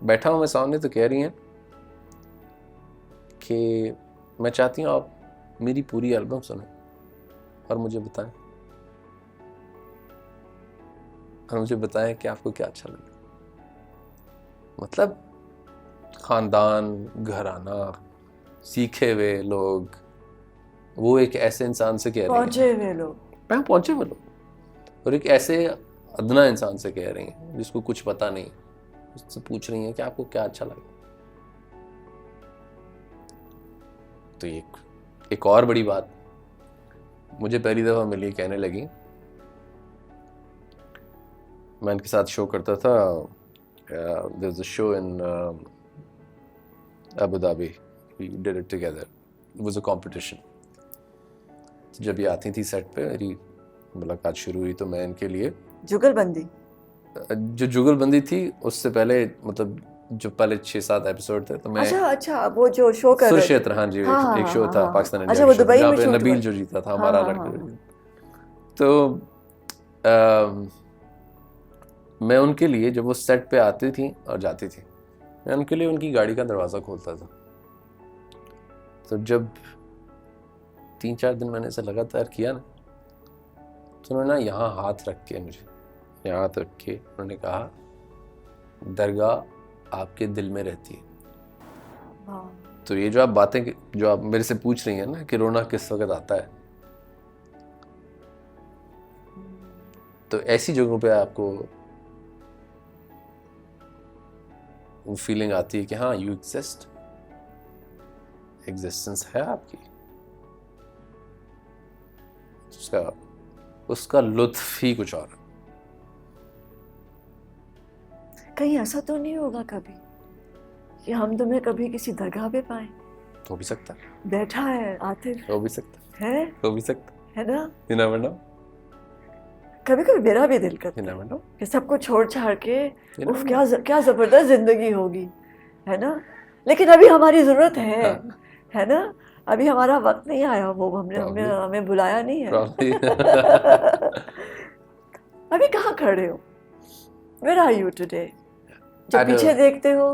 बैठा हूँ मैं सामने तो कह रही हैं कि मैं चाहती हूँ आप मेरी पूरी एल्बम सुनें और मुझे बताएं कि आपको क्या अच्छा लगा। मतलब खानदान, घराना, सीखे हुए लोग, वो एक ऐसे इंसान से कह रहे हैं, पहुंचे हुए लोग, और एक ऐसे अदना इंसान से कह रही हैं जिसको कुछ पता नहीं, उससे पूछ रही हैं कि आपको क्या अच्छा लगा। तो एक और बड़ी बात मुझे पहली दफा मिली, कहने लगी, मैं इनके साथ शो करता था, there was a show in Abu Dhabi, we did it together, it was a competition. जब ये आती थी सेट पे, मेरी मुलाकात शुरू हुई तो मैं इनके लिए जुगलबंदी, जो जुगलबंदी थी उससे पहले, मतलब जो पहले 6-7 एपिसोड थे, तो मैं अच्छा वो जो शो कर रहे सुरक्षेत्र, हाँ जी, एक शो था पाकिस्तान इंडिया, अच्छा वो दुबई में शूट नबील जो जीता था, हमारा लड़का। तो मैं उनके लिए, जब वो सेट पे आती थी और जाती थी, मैं उनके लिए उनकी गाड़ी का दरवाज़ा खोलता था। तो जब 3-4 दिन मैंने इसे लगातार किया ना, तो उन्होंने यहाँ हाथ रख के, मुझे यहाँ हाथ रख के उन्होंने कहा, दरगाह आपके दिल में रहती है। तो ये जो आप बातें जो आप मेरे से पूछ रही हैं ना कि रोना किस वक्त आता है, तो ऐसी जगहों पे आपको वो फीलिंग आती है कि हाँ, यू एग्जिस्ट, एग्जिस्टेंस है आपकी, उसका लुत्फ ही कुछ और। कहीं ऐसा तो नहीं होगा कभी कि हम तुम्हें कभी किसी दरगाह पे पाए। हो भी सकता है, बैठा है आतिफ, हो भी सकता है हो भी सकता है ना। You never know. कभी कभी मेरा भी दिल करता You है never know. कि सबको छोड़ छाड़ के You उफ never क्या जबरदस्त जिंदगी होगी, है ना। लेकिन अभी हमारी जरूरत है, हाँ। है ना। अभी हमारा वक्त नहीं आया, वो हमने हमने Probably. हमें बुलाया नहीं है। Probably. अभी कहाँ खड़े हो? Where are you today? जब I पीछे don't- देखते हो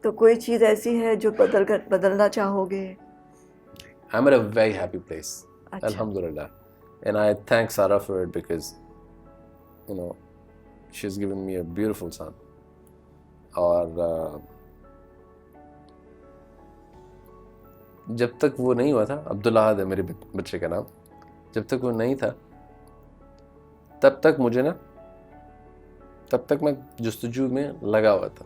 तो कोई चीज ऐसी है जो बदलना चाहोगे? I'm at a very happy place. अच्छा। Alhamdulillah. And I thank Sarah for it because, you know, she's given me a beautiful son. और जब तक वो नहीं हुआ था, अब्दुल्ला है मेरे बच्चे का नाम, जब तक वो नहीं था तब तक मैं जुस्तजू में लगा हुआ था।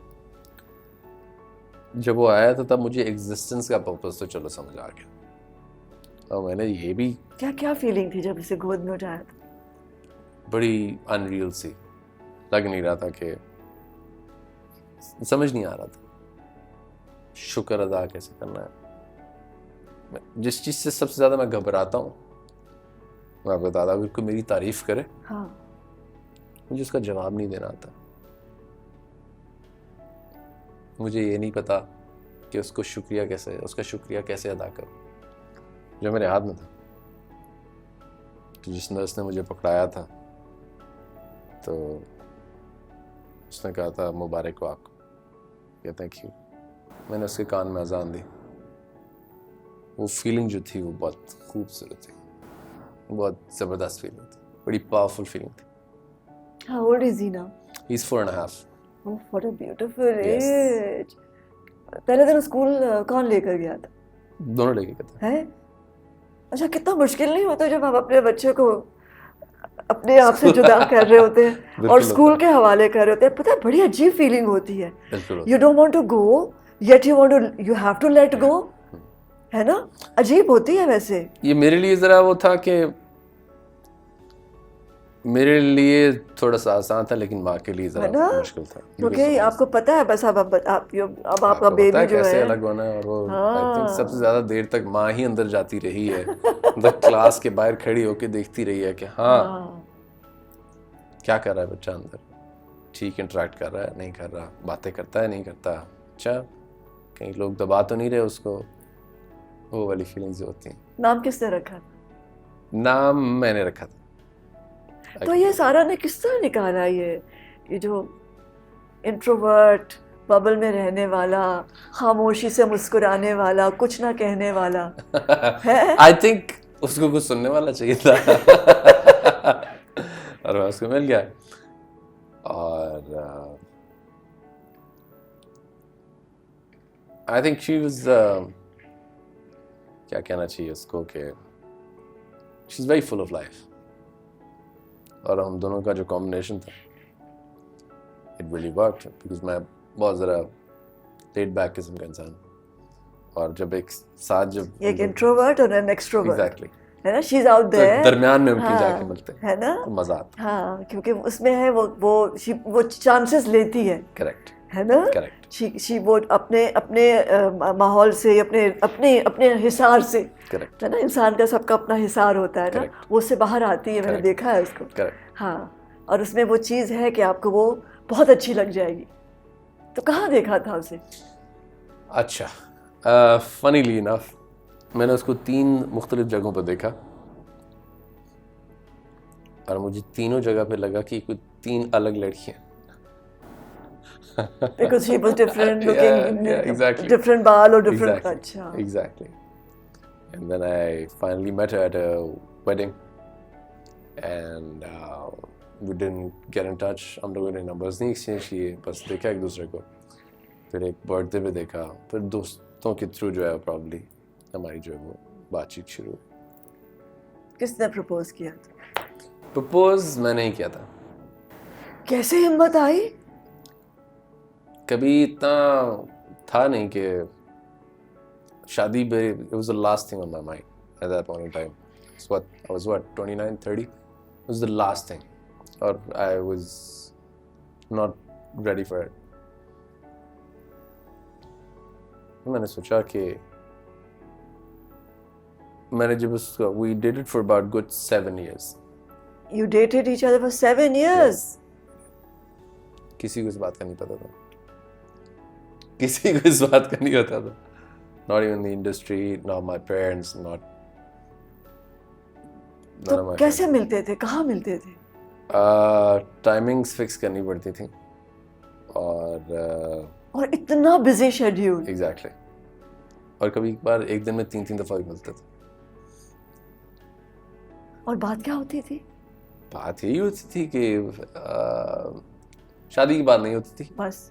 जब वो आया था तब मुझे एग्जिस्टेंस का पर्पस तो चलो समझ आ गया। और मैंने ये भी क्या फीलिंग थी जब इसे गोद में उठाया था? बड़ी अनरियल सी, लग नहीं रहा था, कि समझ नहीं आ रहा था शुक्र अदा कैसे करना है। जिस चीज़ से सबसे ज़्यादा मैं घबराता हूँ, मैं आपको बताता हूँ, अगर कोई मेरी तारीफ करे, हाँ। मुझे उसका जवाब नहीं देना आता। मुझे ये नहीं पता कि उसका शुक्रिया कैसे अदा करूँ। जो मेरे हाथ में था, तो जिस नर्स ने मुझे पकड़ाया था, तो उसने कहा था मुबारक हो आपको, कहते हैं क्यों। मैंने उसके कान में अजान दी। वो फीलिंग जो थी वो बहुत खूबसूरत थी, बहुत ज़बरदस्त फीलिंग थी, बड़ी पावरफुल फीलिंग थी। How old is he now? He's 4.5. Oh, what a beautiful Yes. age. पहले दिन स्कूल कौन लेकर गया था? दोनों लेके गए थे। है? अच्छा, कितना मुश्किल नहीं होता जब आप अपने बच्चे को अपने आप से जुदा कर रहे होते हैं और स्कूल के हवाले कर रहे होते हैं। पता है, बड़ी अजीब फीलिंग होती है। You don't want to go, yet you have to let go, है ना। अजीब होती है। वैसे ये मेरे लिए ज़रा वो था कि मेरे लिए थोड़ा सा आसान था, लेकिन माँ के लिए ज़रा मुश्किल था, क्योंकि आपको पता है बस अब आपका बेबी जो कैसे है अलग होना है। और वो आई थिंक सबसे ज़्यादा देर तक माँ ही अंदर जाती रही है, मतलब क्लास के बाहर खड़ी होके देखती रही है कि हाँ क्या कर रहा है बच्चा अंदर, ठीक इंटरेक्ट कर रहा है नहीं कर रहा, बातें करता है नहीं करता, अच्छा कहीं लोग दबा तो नहीं रहे उसको। वो वाली फीलिंग्स होती हैं। नाम किसने रखा? नाम मैंने रखा था। तो ये सारा ने किस तरह निकाला ये जो इंट्रोवर्ट, बबल में रहने वाला, खामोशी से मुस्कुराने वाला, कुछ ना कहने वाला है? आई थिंक उसको कुछ सुनने वाला चाहिए था और उसको मिल गया। और आई थिंक शी वाज, क्या कहना चाहिए उसको, कि she is very full of life. और हम दोनों का जो कॉम्बिनेशन था, इट रियली वर्कड, बिकॉज मैं बहुत ज़रा लेड बैक किस्म का इंसान, और जब एक इंट्रोवर्ट और एन एक्सट्रोवर्ट, एग्जैक्टली, है ना, शी इज आउट देयर, दरमियान में उनके जाके मिलते हैं, है ना, तो मजा आता। हाँ, क्योंकि उसमें है वो चांसेस लेती है। करेक्ट, है ना। करेक्ट। शी वो अपने माहौल से, अपने हिसार से, करेक्ट, है ना। इंसान का सबका अपना हिसार होता है ना, वो उससे बाहर आती है। मैंने देखा है उसको। करेक्ट। हाँ, और उसमें वो चीज़ है कि आपको वो बहुत अच्छी लग जाएगी। तो कहाँ देखा था उसे? अच्छा, फनीली इनफ मैंने उसको 3 मुख्तलिफ जगहों पर देखा, और मुझे तीनों जगह पे लगा कि कोई 3 अलग लड़कियां। Because she was different looking, exactly. different बाल और different, exactly. अच्छा. Exactly. And then I finally met her at a wedding, and we didn't get in touch. हम लोगों ने नंबर्स नहीं एक्सचेंज किए, बस देखा एक दूसरे को। फिर एक बर्थडे पे देखा, फिर दोस्तों के थ्रू जो है प्रॉब्ली हमारी जो है वो बातचीत शुरू हुई। किसने प्रपोज किया था? प्रपोज मैंने ही किया था। कैसे हिम्मत आई? कभी इतना था नहीं कि शादी पे, it was the last thing on my mind at that point in time. So I was 29, 30? It was the last thing. Or I was not ready for it. मैंने सोचा कि मैंने जब उसका we did it for about good 7 years. You dated each other for 7 years. किसी को इस बात का नहीं पता था, किसी को इस बात का नहीं पता था, not even the industry, not my parents, not none of तो my कैसे friends. मिलते थे, कहाँ मिलते थे? टाइमिंग्स फिक्स करनी पड़ती थी और इतना बिजी शेड्यूल. एग्जैक्टली और कभी एक बार एक दिन में 3 दफा भी मिलते थे. और बात क्या होती थी? बात यही होती थी कि शादी की बात नहीं होती थी, बस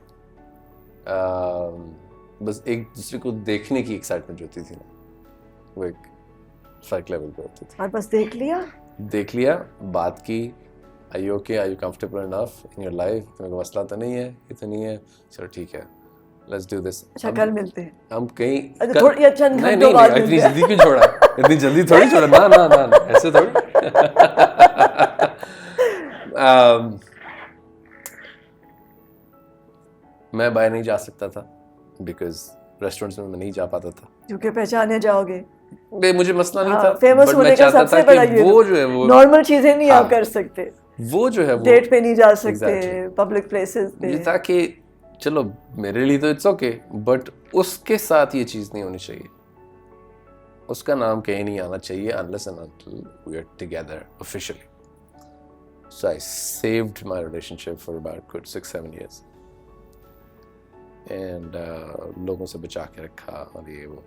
बस एक दूसरे को देखने की एक्साइटमेंट होती थी ना, वो एक फर्क लेवल पे होती थी. और बस देख लिया, बात की, are you okay, are you comfortable enough in your life, तुम्हें कोई मसला तो नहीं है, ये तो नहीं है, चलो ठीक है, let's do this. अच्छा कल मिलते हैं. हम कहीं थोड़ी या चंद नहीं घंटों नहीं बाद नहीं, इतनी मिलते हैं. जल्दी क्यों छोड़ा, इतनी जल्दी थोड़ी छोड़ा, ना ना ना ना, ऐसे थोड़ी. मैं बाहर नहीं जा सकता था बिकॉज रेस्टोरेंट्स में मैं नहीं जा पाता था, क्योंकि पहचाने जाओगे. नहीं मुझे मसला नहीं था, फेमस but होने मैं का चाहता सबसे था बड़ा कि ये वो जो है वो नॉर्मल चीजें नहीं आप हाँ, कर सकते. वो जो है वो डेट पे नहीं जा सकते, Exactly. पब्लिक प्लेसेस पे. ये था कि चलो मेरे लिए तो इट्स ओके, बट उसके साथ ये चीज़ नहीं होनी चाहिए, उसका नाम कहीं नहीं आना चाहिए unless and until we are together officially. So I saved my relationship for about good 6-7 years. And लोगों से बचा के रखा और ये वो,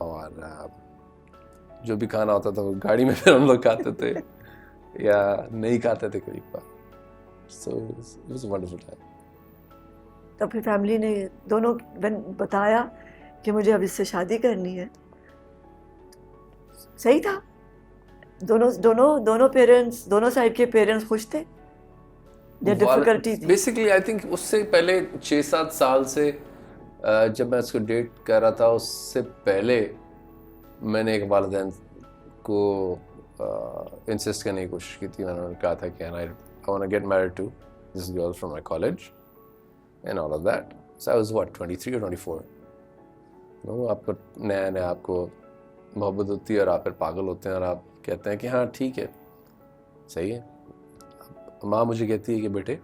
और जो भी खाना होता था वो गाड़ी में फिर हम लोग खाते थे या नहीं खाते थे कभी बार. So it was a wonderful time. तो फिर फैमिली ने दोनों बताया कि मुझे अब इससे शादी करनी है. सही था. दोनों पेरेंट्स, दोनों साइड के पेरेंट्स खुश थे. डिफिकल्टी थी बेसिकली आई थिंक उससे पहले 6-7 साल से जब मैं उसको डेट कर रहा था, उससे पहले मैंने एक वालिदैन को इंसिस्ट करने की कोशिश की थी. मैंने कहा था कि I want to get married to this girl from my college and all of that. So I was what 23 or 24. No आपको नया आपको मोहब्बत होती है और आप फिर पागल होते हैं और आप कहते हैं कि हाँ ठीक है सही है. माँ मुझे कहती है कि बेटे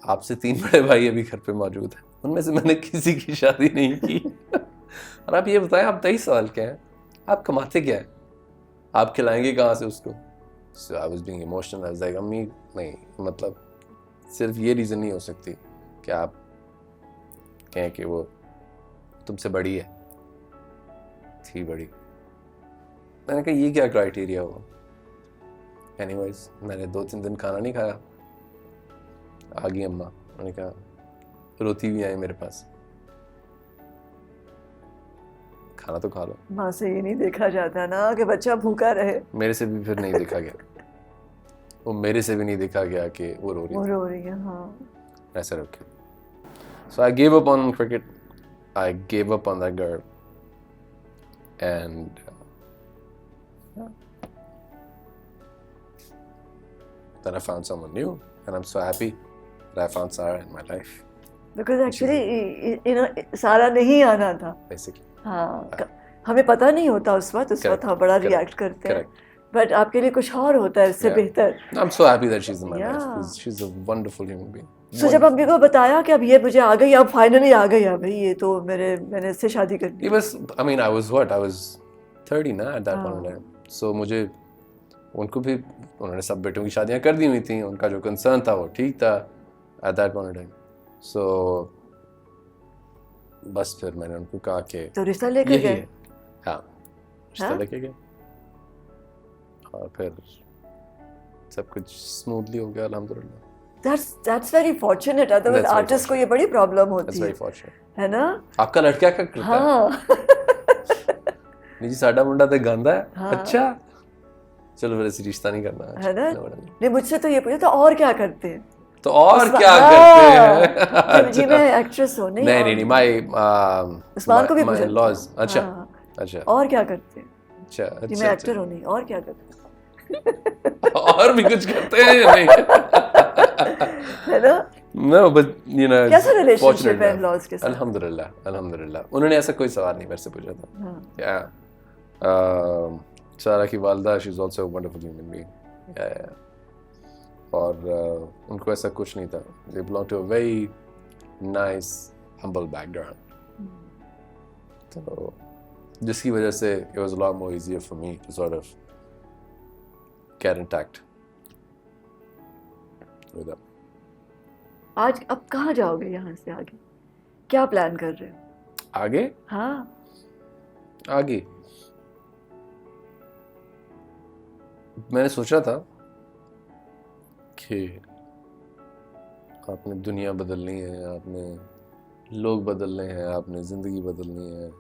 आपसे 3 बड़े भाई अभी घर पे मौजूद हैं, उनमें से मैंने किसी की शादी नहीं की. और आप ये बताएं आप 23 साल के हैं, आप कमाते क्या हैं, आप खिलाएंगे कहाँ से उसको. So I was being emotional. I was like अम्मी नहीं, मतलब सिर्फ ये रीज़न नहीं हो सकती कि आप कहें कि वो तुमसे बड़ी है, थी बड़ी. मैंने कहा ये क्या क्राइटेरिया हो. एनीवेज मैंने 2-3 दिन खाना नहीं खाया, आ गई अम्मा. मैंने कहा रोती भी आई मेरे पास, खाना तो खा लो. माँ से ये नहीं देखा जाता ना कि बच्चा भूखा रहे. मेरे से भी फिर नहीं देखा गया, वो मेरे से भी नहीं देखा गया कि वो रो रही है. हाँ. ऐसा रखे. So I gave up on cricket. I gave up on that girl. And then I found someone new, and I'm so happy that I found Sarah in my life. Because actually सारा नहीं आना था. Basically. हाँ. हमें पता नहीं होता उस वक्त हम बड़ा रिएक्ट करते हैं. बट आपके लिए कुछ और होता है इससे बेहतर. I'm so happy that she's in my life. She's a wonderful human being. So जब अम्मी को बताया कि अब ये मुझे आ गई, अब फाइनली आ गई, अब ये तो मैंने इससे शादी करनी. It was, I mean, I was 30 ना at that point in time. So मुझे उनको भी उन्होंने सब बेटों की शादियां कर दी हुई थी, उनका जो कंसर्न था वो ठीक था at that point in time. So बस फिर मैंने उनको कहा कि तो रिश्ता लेके गए. हाँ रिश्ता लेके गए और फिर सब कुछ स्मूथली हो गया अल्हम्दुलिल्लाह. That's very fortunate. Otherwise artist को ये बड़ी प्रॉब्लम होती That's है. very fortunate. है ना. आपका लड़का क्या करता है? हाँ. नहीं जी साडा मुंडा तो गांदा है. हाँ. अच्छा चलो फिर ऐसे रिश्ता नहीं करना है ना. नहीं मुझसे तो ये पूछा तो और क्या करते हैं. तो और क्या करते हैं. जी मैं एक्ट्रेस हूँ. नहीं माय उस्मान को भी पूछा. लॉज. अच्छा और क्या करते हैं. अच्छा जी मैं एक्टर हूँ. नहीं और क्या करते हैं. और भी कुछ करते हैं या नहीं. है ना. No, but you know, कैसा रिलेशनशिप fortunate है enough. इन-लॉज के साथ? अल्हम्दुलिल्लाह उन्होंने ऐसा कोई सवाल नहीं मेरे से पूछा था. हाँ. Yeah. सारा की वालदा she is also wonderful human being. और उनको ऐसा कुछ नहीं था. They belong to a very nice humble background. तो जिसकी वजह से it was a lot more easier for me to sort of get intact with them. आज अब कहाँ जाओगे यहाँ से आगे? क्या प्लान कर रहे हो? आगे हाँ. आगे मैंने सोचा था कि आपने दुनिया बदलनी है, आपने लोग बदलने हैं, आपने ज़िंदगी बदलनी है,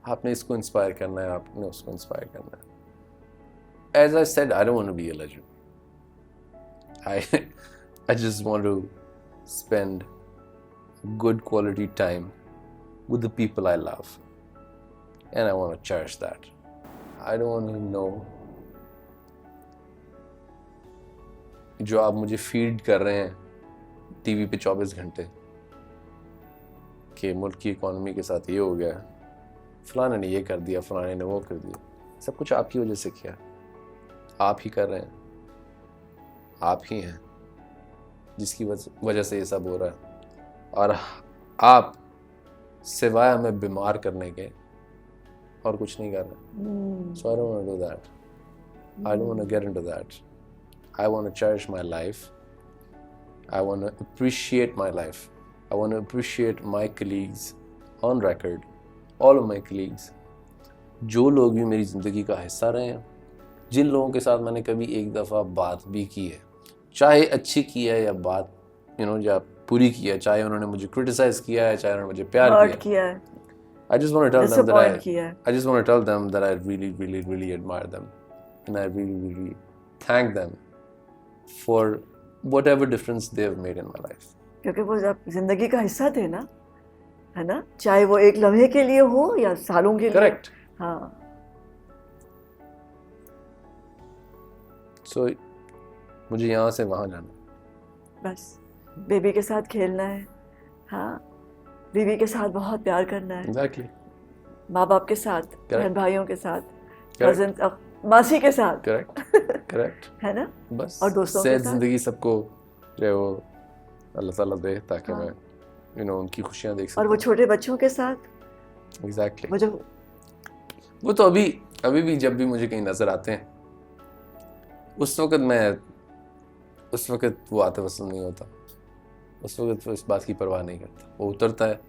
आपने इसको इंस्पायर करना है, आपने उसको इंस्पायर करना है. As I said, I don't want to be a legend. I just want to spend good quality time with the people I love. And I want to cherish that. I don't want to know जो आप मुझे feed कर रहे हैं TV पे 24 घंटे कि मुल्क की इकोनॉमी के साथ ये हो गया, फलाने ने ये कर दिया, फलाने ने वो कर दिया. सब कुछ आपकी वजह से किया. आप ही कर रहे हैं, आप ही हैं जिसकी वजह से ये सब हो रहा है. और आप सिवाय हमें बीमार करने के और कुछ नहीं कर रहे. So I don't want to do that. I don't want to get into that. I want to cherish my life. I want to appreciate my life. I want to appreciate my colleagues on record, all of my colleagues. जो लोग भी मेरी ज़िंदगी का हिस्सा रहे हैं, जिन लोगों के साथ मैंने कभी एक दफ़ा बात भी की है, चाहे अच्छी की है या बात या पूरी की है, चाहे उन्होंने मुझे क्रिटिसाइज किया है, चाहे उन्होंने मुझे प्यार किया है. I just want to tell them that I just want to tell them that I really, really, really admire them, and I really, really thank them for whatever difference they have made in my life. क्योंकि वो आप जिंदगी का हिस्सा थे ना, है ना? चाहे वो एक लम्हे के लिए हो या सालों के लिए. Correct. हाँ. So मुझे यहाँ से वहाँ जाना. बस बेबी के साथ खेलना है. हाँ. बीवी के साथ बहुत प्यार करना है. Exactly. माँ बाप के साथ, बहन भाइयों के साथ, Correct. कजिन, मासी के साथ. Correct. है ना? बस और दोस्तों के साथ. जिंदगी सबको जो है वो अल्लाह ताला दे ताकि हाँ. मैं उनकी खुशियाँ देख सकूं. और वो छोटे बच्चों के साथ. Exactly. वो तो अभी भी जब भी मुझे कहीं नजर आते हैं, उस वक्त वो आतिफ़ नहीं होता. उस वक्त वो इस बात की परवाह नहीं करता. वो उतरता है.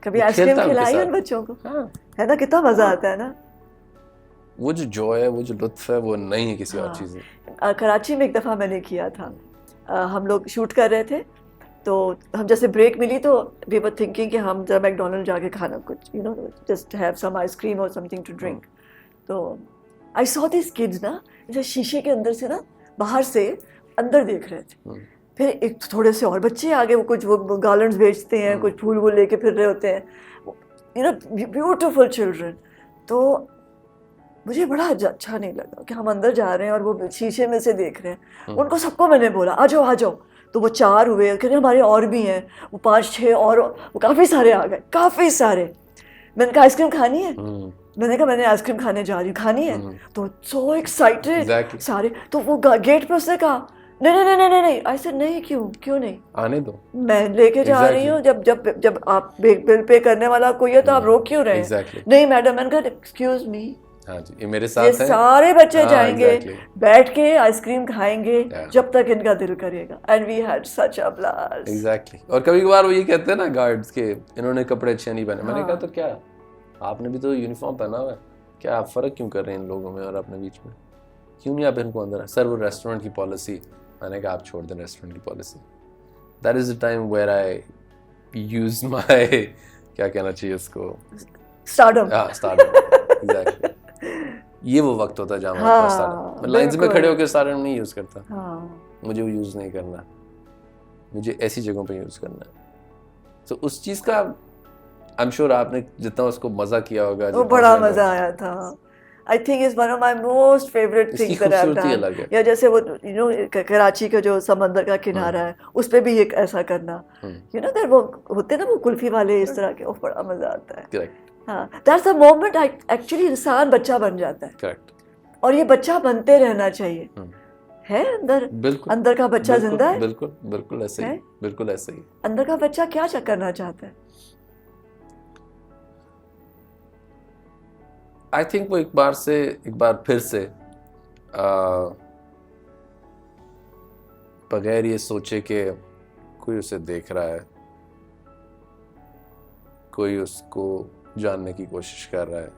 कभी आइसक्रीम खिलाई उन बच्चों को? हाँ. है ना? कितना मजा आता है ना? वो जो जॉय है, वो जो लुत्फ है, वो नहीं है किसी और चीज़ में. कराची में एक दफ़ा मैंने किया था. हम लोग शूट कर रहे थे, तो हम जैसे ब्रेक मिली तो वी वर थिंकिंग कि हम जरा मैकडोनल्ड जाके खाना कुछ जस्ट हैव सम आइसक्रीम और समथिंग टू ड्रिंक. तो आई सॉ दिस किड्स ना, जैसे शीशे के अंदर से ना बाहर से अंदर देख रहे थे. फिर एक थोड़े से और बच्चे आ गए, वो गार्लैंड्स बेचते हैं, कुछ फूल वो लेके फिर रहे होते हैं, ब्यूटीफुल चिल्ड्रन. तो मुझे बड़ा अच्छा नहीं लगा कि हम अंदर जा रहे हैं और वो शीशे में से देख रहे हैं. उनको सबको मैंने बोला आ जाओ. तो वो 4 हुए, कहते हमारे और भी हैं. वो 5-6 और वो काफ़ी सारे आ गए, काफ़ी सारे. मैंने कहा आइसक्रीम खानी है? मैंने कहा मैंने आइसक्रीम खाने जा रही हूँ, खानी है? तो सो एक्साइटेड सारे. तो वो गेट पे उसने कहा नहीं. ऐसे नहीं, क्यों नहीं, आने दो, मैं लेके जा रही हूँ. जब आप बिल पे करने वाला कोई है तो आप रोक क्यों रहे हैं? नहीं मैडम. मैंने कहा एक्सक्यूज मी, हाँ जी, ये मेरे साथ है. सारे बच्चे जाएंगे, बैठ के आइसक्रीम खाएंगे जब तक इनका दिल करेगा. And we had such a blast. Exactly. और कभी-कभार वो ये कहते हैं ना गार्ड्स के, इन्होंने कपड़े अच्छे नहीं पहने. मैंने कहा तो क्या, आपने भी तो यूनिफॉर्म पहना हुआ है, क्या आप फर्क क्यों कर रहे हैं इन लोगों में और अपने बीच में? क्यों नहीं आप इनको अंदर? सर वो रेस्टोरेंट की पॉलिसी. मैंने कहा आप छोड़ दें रेस्टोरेंट की policy. That is the time where I use my क्या कहना चाहिए उसको, स्टारडम. एग्जैक्टली. ये वो वक्त होता है जहाँ मैं लाइंस में खड़े होकर स्टारडम नहीं यूज करता. मुझे वो यूज नहीं करना, मुझे ऐसी जगहों पे यूज करना है. तो उस चीज का आई एम श्योर आपने जितना उसको मजा किया होगा, वो बड़ा मजा आया था. I think is one of my most favorite इसकी things that I've खूबसूरती done. अलग है। या जैसे वो कराची का जो समंदर का किनारा है उस पे भी एक ऐसा करना, that वो होते ना वो कुल्फी वाले इस तरह के, वो बड़ा मजा आता है। करेक्ट, हाँ, that's the moment actually इंसान बच्चा बन जाता है। करेक्ट, और ये बच्चा बनते रहना चाहिए। है अंदर, बिल्कुल, अंदर का बच्चा जिंदा है। बिल्कुल, बिल्कुल ऐसे ही, बिल्कुल ऐसे ही। अंदर का बच्चा क्या करना चाहता है? आई थिंक वो एक बार फिर से बगैर ये सोचे कि कोई उसे देख रहा है, कोई उसको जानने की कोशिश कर रहा है,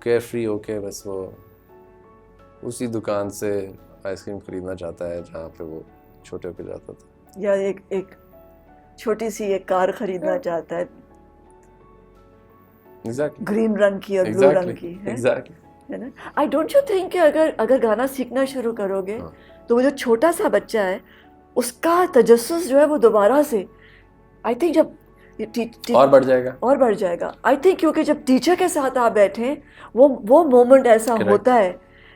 केयर फ्री होके बस वो उसी दुकान से आइसक्रीम खरीदना चाहता है जहाँ पे वो छोटे होके जाता था, या एक छोटी सी एक कार खरीदना चाहता है, एग्जैक्टली, ग्रीन रंग की और ब्लू रंग की, एग्जैक्टली, है ना? आई डोंट यू थिंक कि अगर गाना सीखना शुरू करोगे तो वो जो छोटा सा बच्चा है उसका तजस्सुस जो है वो दोबारा से, आई थिंक जब और बढ़ जाएगा। आई थिंक क्योंकि जब टीचर के साथ आप बैठे वो मोमेंट ऐसा होता है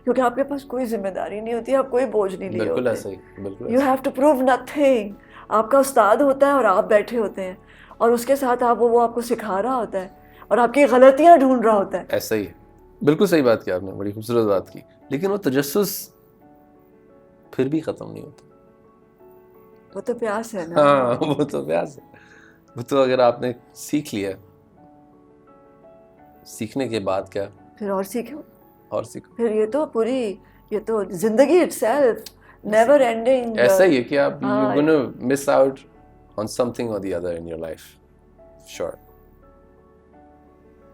क्योंकि आपके पास कोई जिम्मेदारी नहीं होती, आप कोई बोझ नहीं लिए बिल्कुल होते। ऐसा ही, बिल्कुल you have to prove nothing. आपका उस्ताद होता है और आप बैठे होते हैं और उसके साथ आप वो आपको सिखा रहा होता है और आपकी गलतियां ढूंढ रहा होता है। ऐसा ही है, बिल्कुल सही बात की आपने, बड़ी खूबसूरत बात की। लेकिन वो तजस्सुस फिर भी खत्म नहीं होता। वो तो प्यास है ना। हाँ, वो तो प्यास है। वो तो अगर आपने सीख लिया, सीखने के बाद क्या, फिर और सीखो, फिर ये तो जिंदगी इटसेल्फ नेवर एंडिंग। ऐसा ही है कि आप you gonna miss out on something और the other in your life, sure.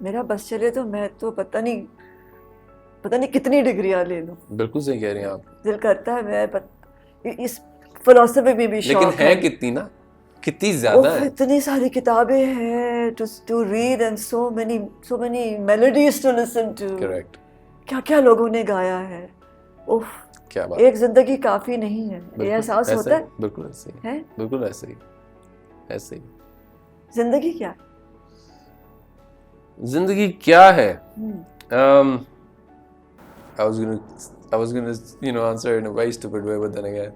मेरा बस चले तो मैं तो पता नहीं कितनी डिग्रियां ले लूं। बिल्कुल सही कह रही हैं आप। दिल करता है मैं इस फिलोसफी में भी शौक लेकिन है कितनी ना, कितनी ज्यादा है। इतनी सारी किताबें हैं to read and so many melodies to listen to. Correct. क्या लोगों ने गाया है। उफ, क्या बात। एक जिंदगी काफी नहीं है, ये एहसास होता है। बिल्कुल ऐसे ही है, बिल्कुल ऐसे ही। जिंदगी क्या है? जिंदगी क्या है? I was gonna answer in a very stupid way, but then again,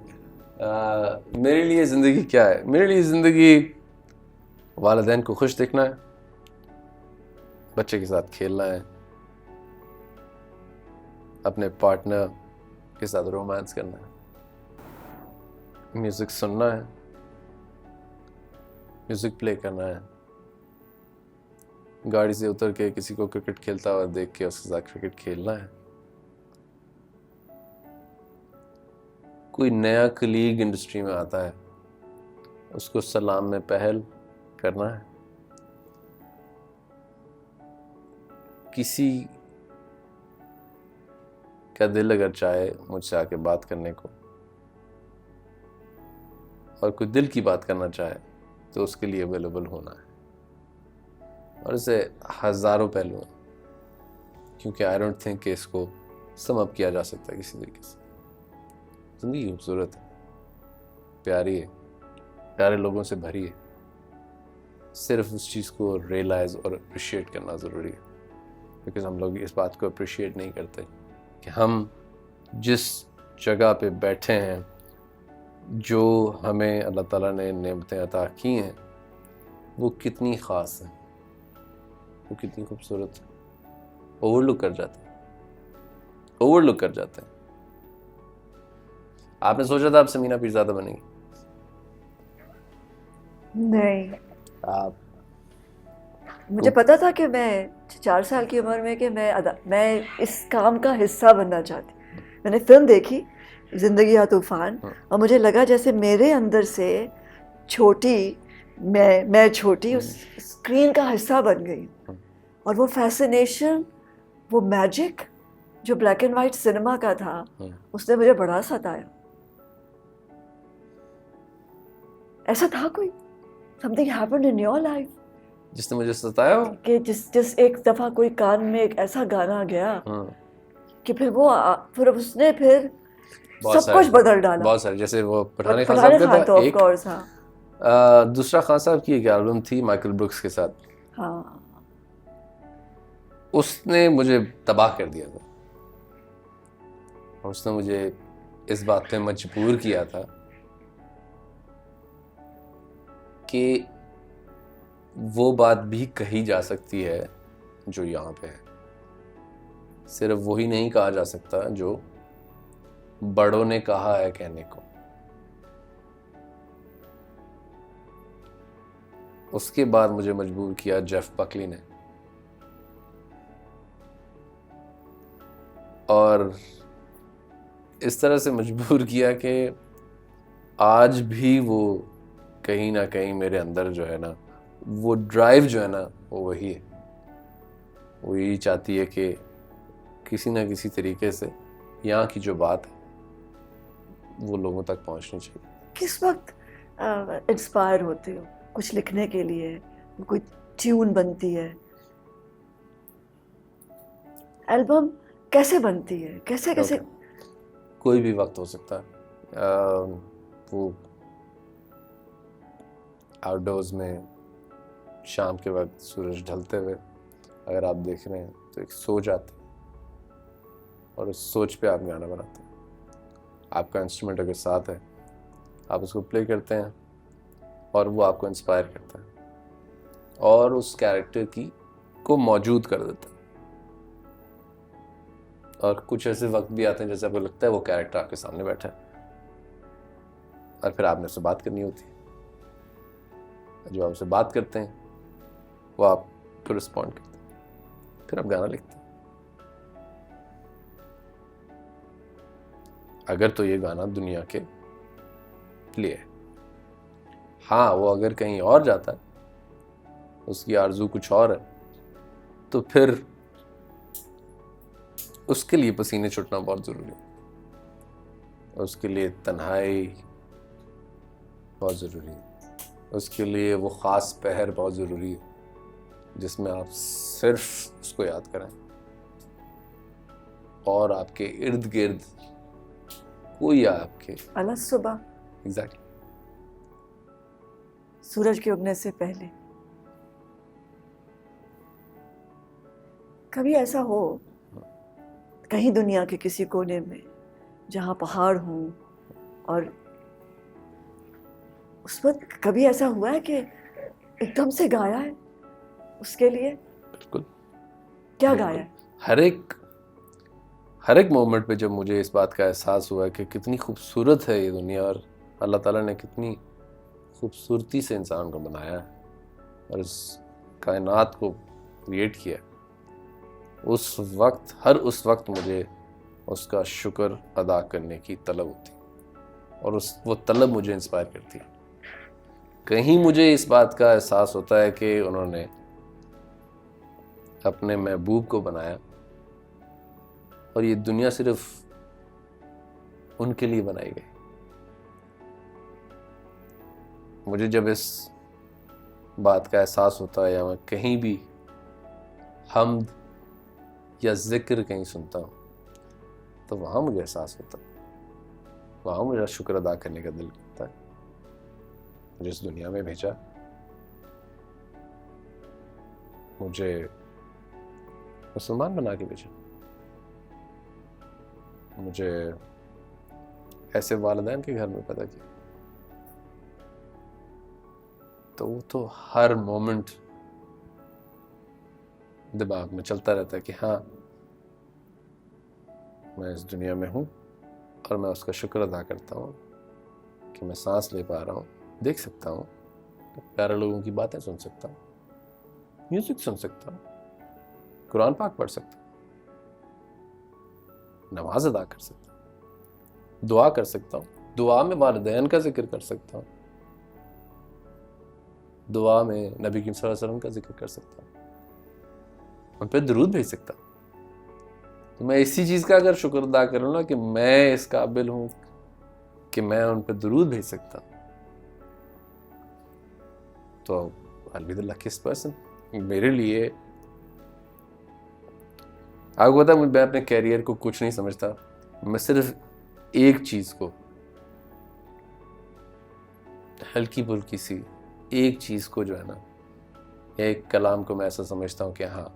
मेरे लिए जिंदगी क्या है? मेरे लिए जिंदगी वालिदैन को खुश देखना है, बच्चे के साथ खेलना है, अपने पार्टनर के साथ रोमांस करना है, म्यूजिक सुनना है, म्यूजिक प्ले करना है, गाड़ी से उतर के किसी को क्रिकेट खेलता हुआ देख के उसके साथ क्रिकेट खेलना है, कोई नया कलीग इंडस्ट्री में आता है उसको सलाम में पहल करना है, किसी का दिल अगर चाहे मुझसे आके बात करने को और कोई दिल की बात करना चाहे तो उसके लिए अवेलेबल होना है। और इसे हजारों पहलू हैं, क्योंकि आई डोंट थिंक कि इसको सम अप किया जा सकता किसी तरीके से। जिंदगी खूबसूरत है, प्यारी है, प्यारे लोगों से भरी है, सिर्फ उस चीज़ को रियलाइज और अप्रिशिएट करना ज़रूरी है। बिकॉज हम लोग इस बात को अप्रिशिएट नहीं करते कि हम जिस जगह पे बैठे हैं, जो हमें अल्लाह ताला ने नेमतें अता की हैं, वो कितनी ख़ास हैं, वो कितनी खूबसूरत है। ओवरलुक कर जाते हैं। आपने सोचा था आप समीना पीरज़ादा बनेंगी? नहीं, आप मुझे पता था कि मैं 4 साल की उम्र में कि मैं इस काम का हिस्सा बनना चाहती। मैंने फिल्म देखी जिंदगी या तूफान और मुझे लगा जैसे मेरे अंदर से मैं छोटी उस स्क्रीन का हिस्सा बन गई और वो फैसिनेशन, वो मैजिक जो ब्लैक एंड वाइट सिनेमा का था उसने मुझे बड़ा सताया। ऐसा था कोई something happened in your life जिसने मुझे सताया हो कि जिस एक दफा कोई कान में एक ऐसा गाना गया कि फिर उसने सब कुछ बदल डाला। बहुत सारे, जैसे वो पठान खान साहब तो ऑफ कोर्स। दूसरा खान साहब की एक एल्बम थी माइकल ब्रुक्स के साथ। हाँ, उसने मुझे तबाह कर दिया था। उसने मुझे इस बात पे मजबूर किया था कि वो बात भी कही जा सकती है जो यहाँ पे है, सिर्फ वही नहीं कहा जा सकता जो बड़ों ने कहा है कहने को। उसके बाद मुझे मजबूर किया जेफ बकली ने, और इस तरह से मजबूर किया कि आज भी वो कहीं ना कहीं मेरे अंदर जो है ना, वो ड्राइव जो है ना, वो वही है। वो यही चाहती है कि किसी ना किसी तरीके से यहाँ की जो बात है वो लोगों तक पहुँचनी चाहिए। किस वक्त इंस्पायर होते हो कुछ लिखने के लिए? कोई ट्यून बनती है? एल्बम कैसे बनती है? कैसे कैसे? कोई भी वक्त हो सकता है। वो आउटडोर्स में शाम के वक्त सूरज ढलते हुए अगर आप देख रहे हैं तो एक सोच आती है, और उस सोच पे आप गाना बनाते हैं। आपका इंस्ट्रूमेंट अगर साथ है, आप उसको प्ले करते हैं और वो आपको इंस्पायर करता है और उस कैरेक्टर की को मौजूद कर देता है। और कुछ ऐसे वक्त भी आते हैं जैसे आपको लगता है वो कैरेक्टर आपके सामने बैठा है और फिर आपने उससे बात करनी होती है। जब आप उससे बात करते हैं वो आपको रिस्पॉन्ड करते हैं, फिर आप गाना लिखते हैं। अगर तो ये गाना दुनिया के लिए है। हाँ, वो अगर कहीं और जाता है, उसकी आरज़ू कुछ और है, तो फिर उसके लिए पसीने छूटना बहुत ज़रूरी है। उसके लिए तन्हाई बहुत ज़रूरी है। उसके लिए वो ख़ास पहर बहुत ज़रूरी है जिसमें आप सिर्फ उसको याद करें और आपके इर्द गिर्द कोई आपके अलग सुबह एग्जैक्टली सूरज के उगने से पहले। कभी ऐसा हो कहीं दुनिया के किसी कोने में जहाँ पहाड़ हो, और उस वक्त कभी ऐसा हुआ है कि एकदम से गाया है उसके लिए? बिल्कुल। क्या गाया है? हर एक मोमेंट पे जब मुझे इस बात का एहसास हुआ कि कितनी खूबसूरत है ये दुनिया और अल्लाह ताला ने कितनी खूबसूरती से इंसान को बनाया है और इस कायनात को क्रिएट किया, उस वक्त मुझे उसका शुक्र अदा करने की तलब होती और वो तलब मुझे इंस्पायर करती है। कहीं मुझे इस बात का एहसास होता है कि उन्होंने अपने महबूब को बनाया और ये दुनिया सिर्फ उनके लिए बनाई गई। मुझे जब इस बात का एहसास होता है या मैं कहीं भी हम्द या जिक्र कहीं सुनता हूँ तो वहाँ मुझे एहसास होता है, वहाँ मेरा शुक्र अदा करने का दिल करता है। मुझे इस दुनिया में भेजा, मुझे मुसलमान बना के भेजा, मुझे ऐसे वालिदैन के घर में पैदा किया, तो वो तो हर मोमेंट दिमाग में चलता रहता है कि हाँ, मैं इस दुनिया में हूँ और मैं उसका शुक्र अदा करता हूँ कि मैं सांस ले पा रहा हूँ, देख सकता हूँ, प्यारे लोगों की बातें सुन सकता हूँ, म्यूजिक सुन सकता हूँ, कुरान पाक पढ़ सकता हूँ, नमाज अदा कर सकता हूँ, दुआ कर सकता हूँ, दुआ में वालिदैन का जिक्र कर सकता हूँ, दुआ में नबी करीम सल्लल्लाहु अलैहि वसल्लम का जिक्र कर सकता हूँ, उन पर दरूद भेज सकता हूँ। तो मैं इसी चीज़ का अगर शुक्र अदा करूँ ना कि मैं इस काबिल हूँ कि मैं उन पर दरूद भेज सकता हूँ, तो I'll be the luckiest person। मेरे लिए आपको पता है, मैं अपने कैरियर को कुछ नहीं समझता, मैं सिर्फ एक चीज़ को, हल्की फुल्की सी एक चीज़ को जो है ना, एक कलाम को मैं ऐसा समझता हूँ कि हाँ,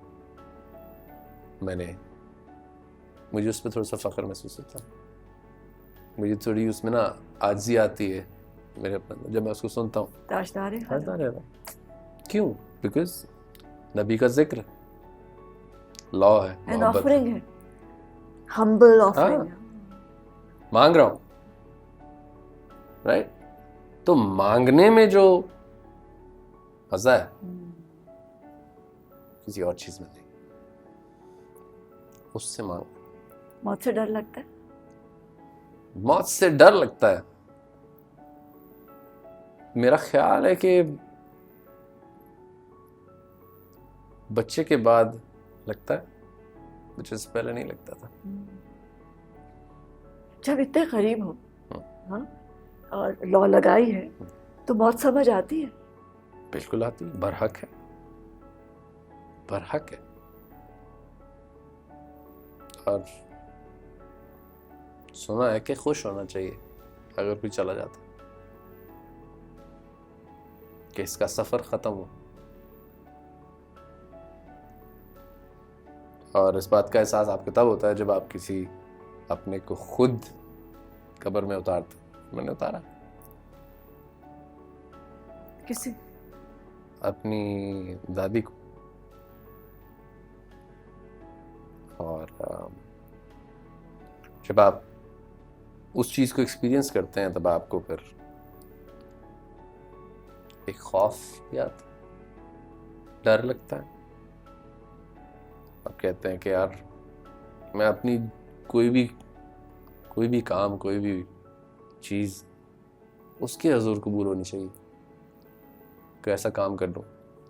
मुझे उस पर थोड़ा सा फ़ख्र महसूस होता है। मुझे थोड़ी उसमें ना आजिज़ी आती है मेरे अपने जब मैं उसको सुनता हूँ। ताजदार है ताजदार है। क्यों? बिकॉज नबी का जिक्र लॉ है, एन मोहब्बत ऑफरिंग है, हम्बल ऑफरिंग है। मांग रहा हूँ, राइट? तो मांगने में जो मजा है किसी और चीज में नहीं। उससे मांग। मौत से डर लगता है? मौत से डर लगता है, मेरा ख्याल है कि बच्चे के बाद लगता है, बच्चे से पहले नहीं लगता था। जब इतने करीब हो, हाँ, और लॉ लगाई है तो मौत समझ आती है। बिल्कुल आती है, बरहक है, बरहक है। और सुना है कि खुश होना चाहिए अगर कोई चला जाता, कि इसका सफर खत्म हो। और इस बात का एहसास आपको तब होता है जब आप किसी अपने को खुद कब्र में उतारते। मैंने उतारा किसी अपनी दादी को, और जब आप उस चीज को एक्सपीरियंस करते हैं तब आपको फिर एक खौफ भी आता, डर लगता है। आप कहते हैं कि यार मैं अपनी कोई भी काम, कोई भी चीज उसके हजूर कबूल होनी चाहिए। कोई ऐसा काम कर लूं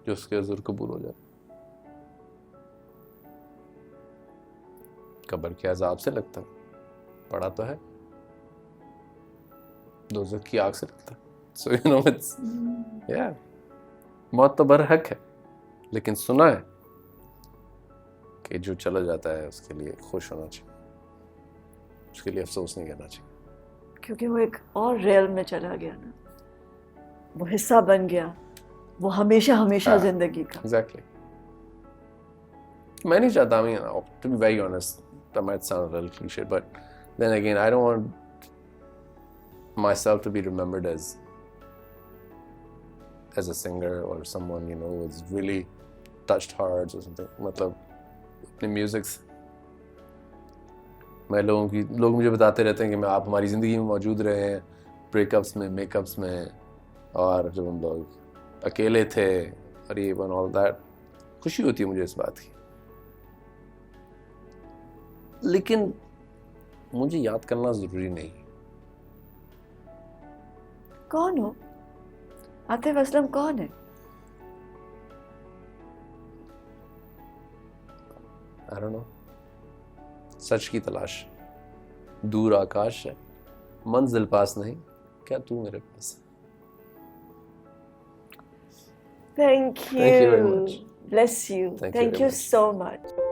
जो उसके हजूर कबूल हो जाए। कब्र के अजाब से लगता है, पढ़ा तो है, दोज़ख की आग से लगता है। सो यू नो इट्स या मौत तो बरहक है, लेकिन सुना है कि जो चला जाता है उसके लिए खुश होना चाहिए, उसके लिए अफसोस नहीं करना चाहिए, क्योंकि वो एक और रेल में चला गया ना, वो हिस्सा बन गया, वो हमेशा हमेशा जिंदगी का। एग्जैक्टली। मैं नहीं चाहता, I mean, to be very honest, that might sound a little cliche, but then again, I don't want myself to be remembered as a singer or someone, you know, who's really touched hearts or something. मतलब अपने music से मैं लोग मुझे बताते रहते हैं कि मैं आप हमारी ज़िंदगी में मौजूद रहे हैं, ब्रेकअप्स में, मेकअप्स में, और जब हम लोग अकेले थे और ये वन ऑल दैट। खुशी होती है मुझे इस बात की, लेकिन मुझे याद करना ज़रूरी नहीं। कौन हो आतिफ असलम? कौन है? I don't know. सच की तलाश, दूर आकाश है, मंजिल पास नहीं, क्या तू मेरे पास है? Thank you. Thank you very much. Bless you. Thank you Thank very you much. so much.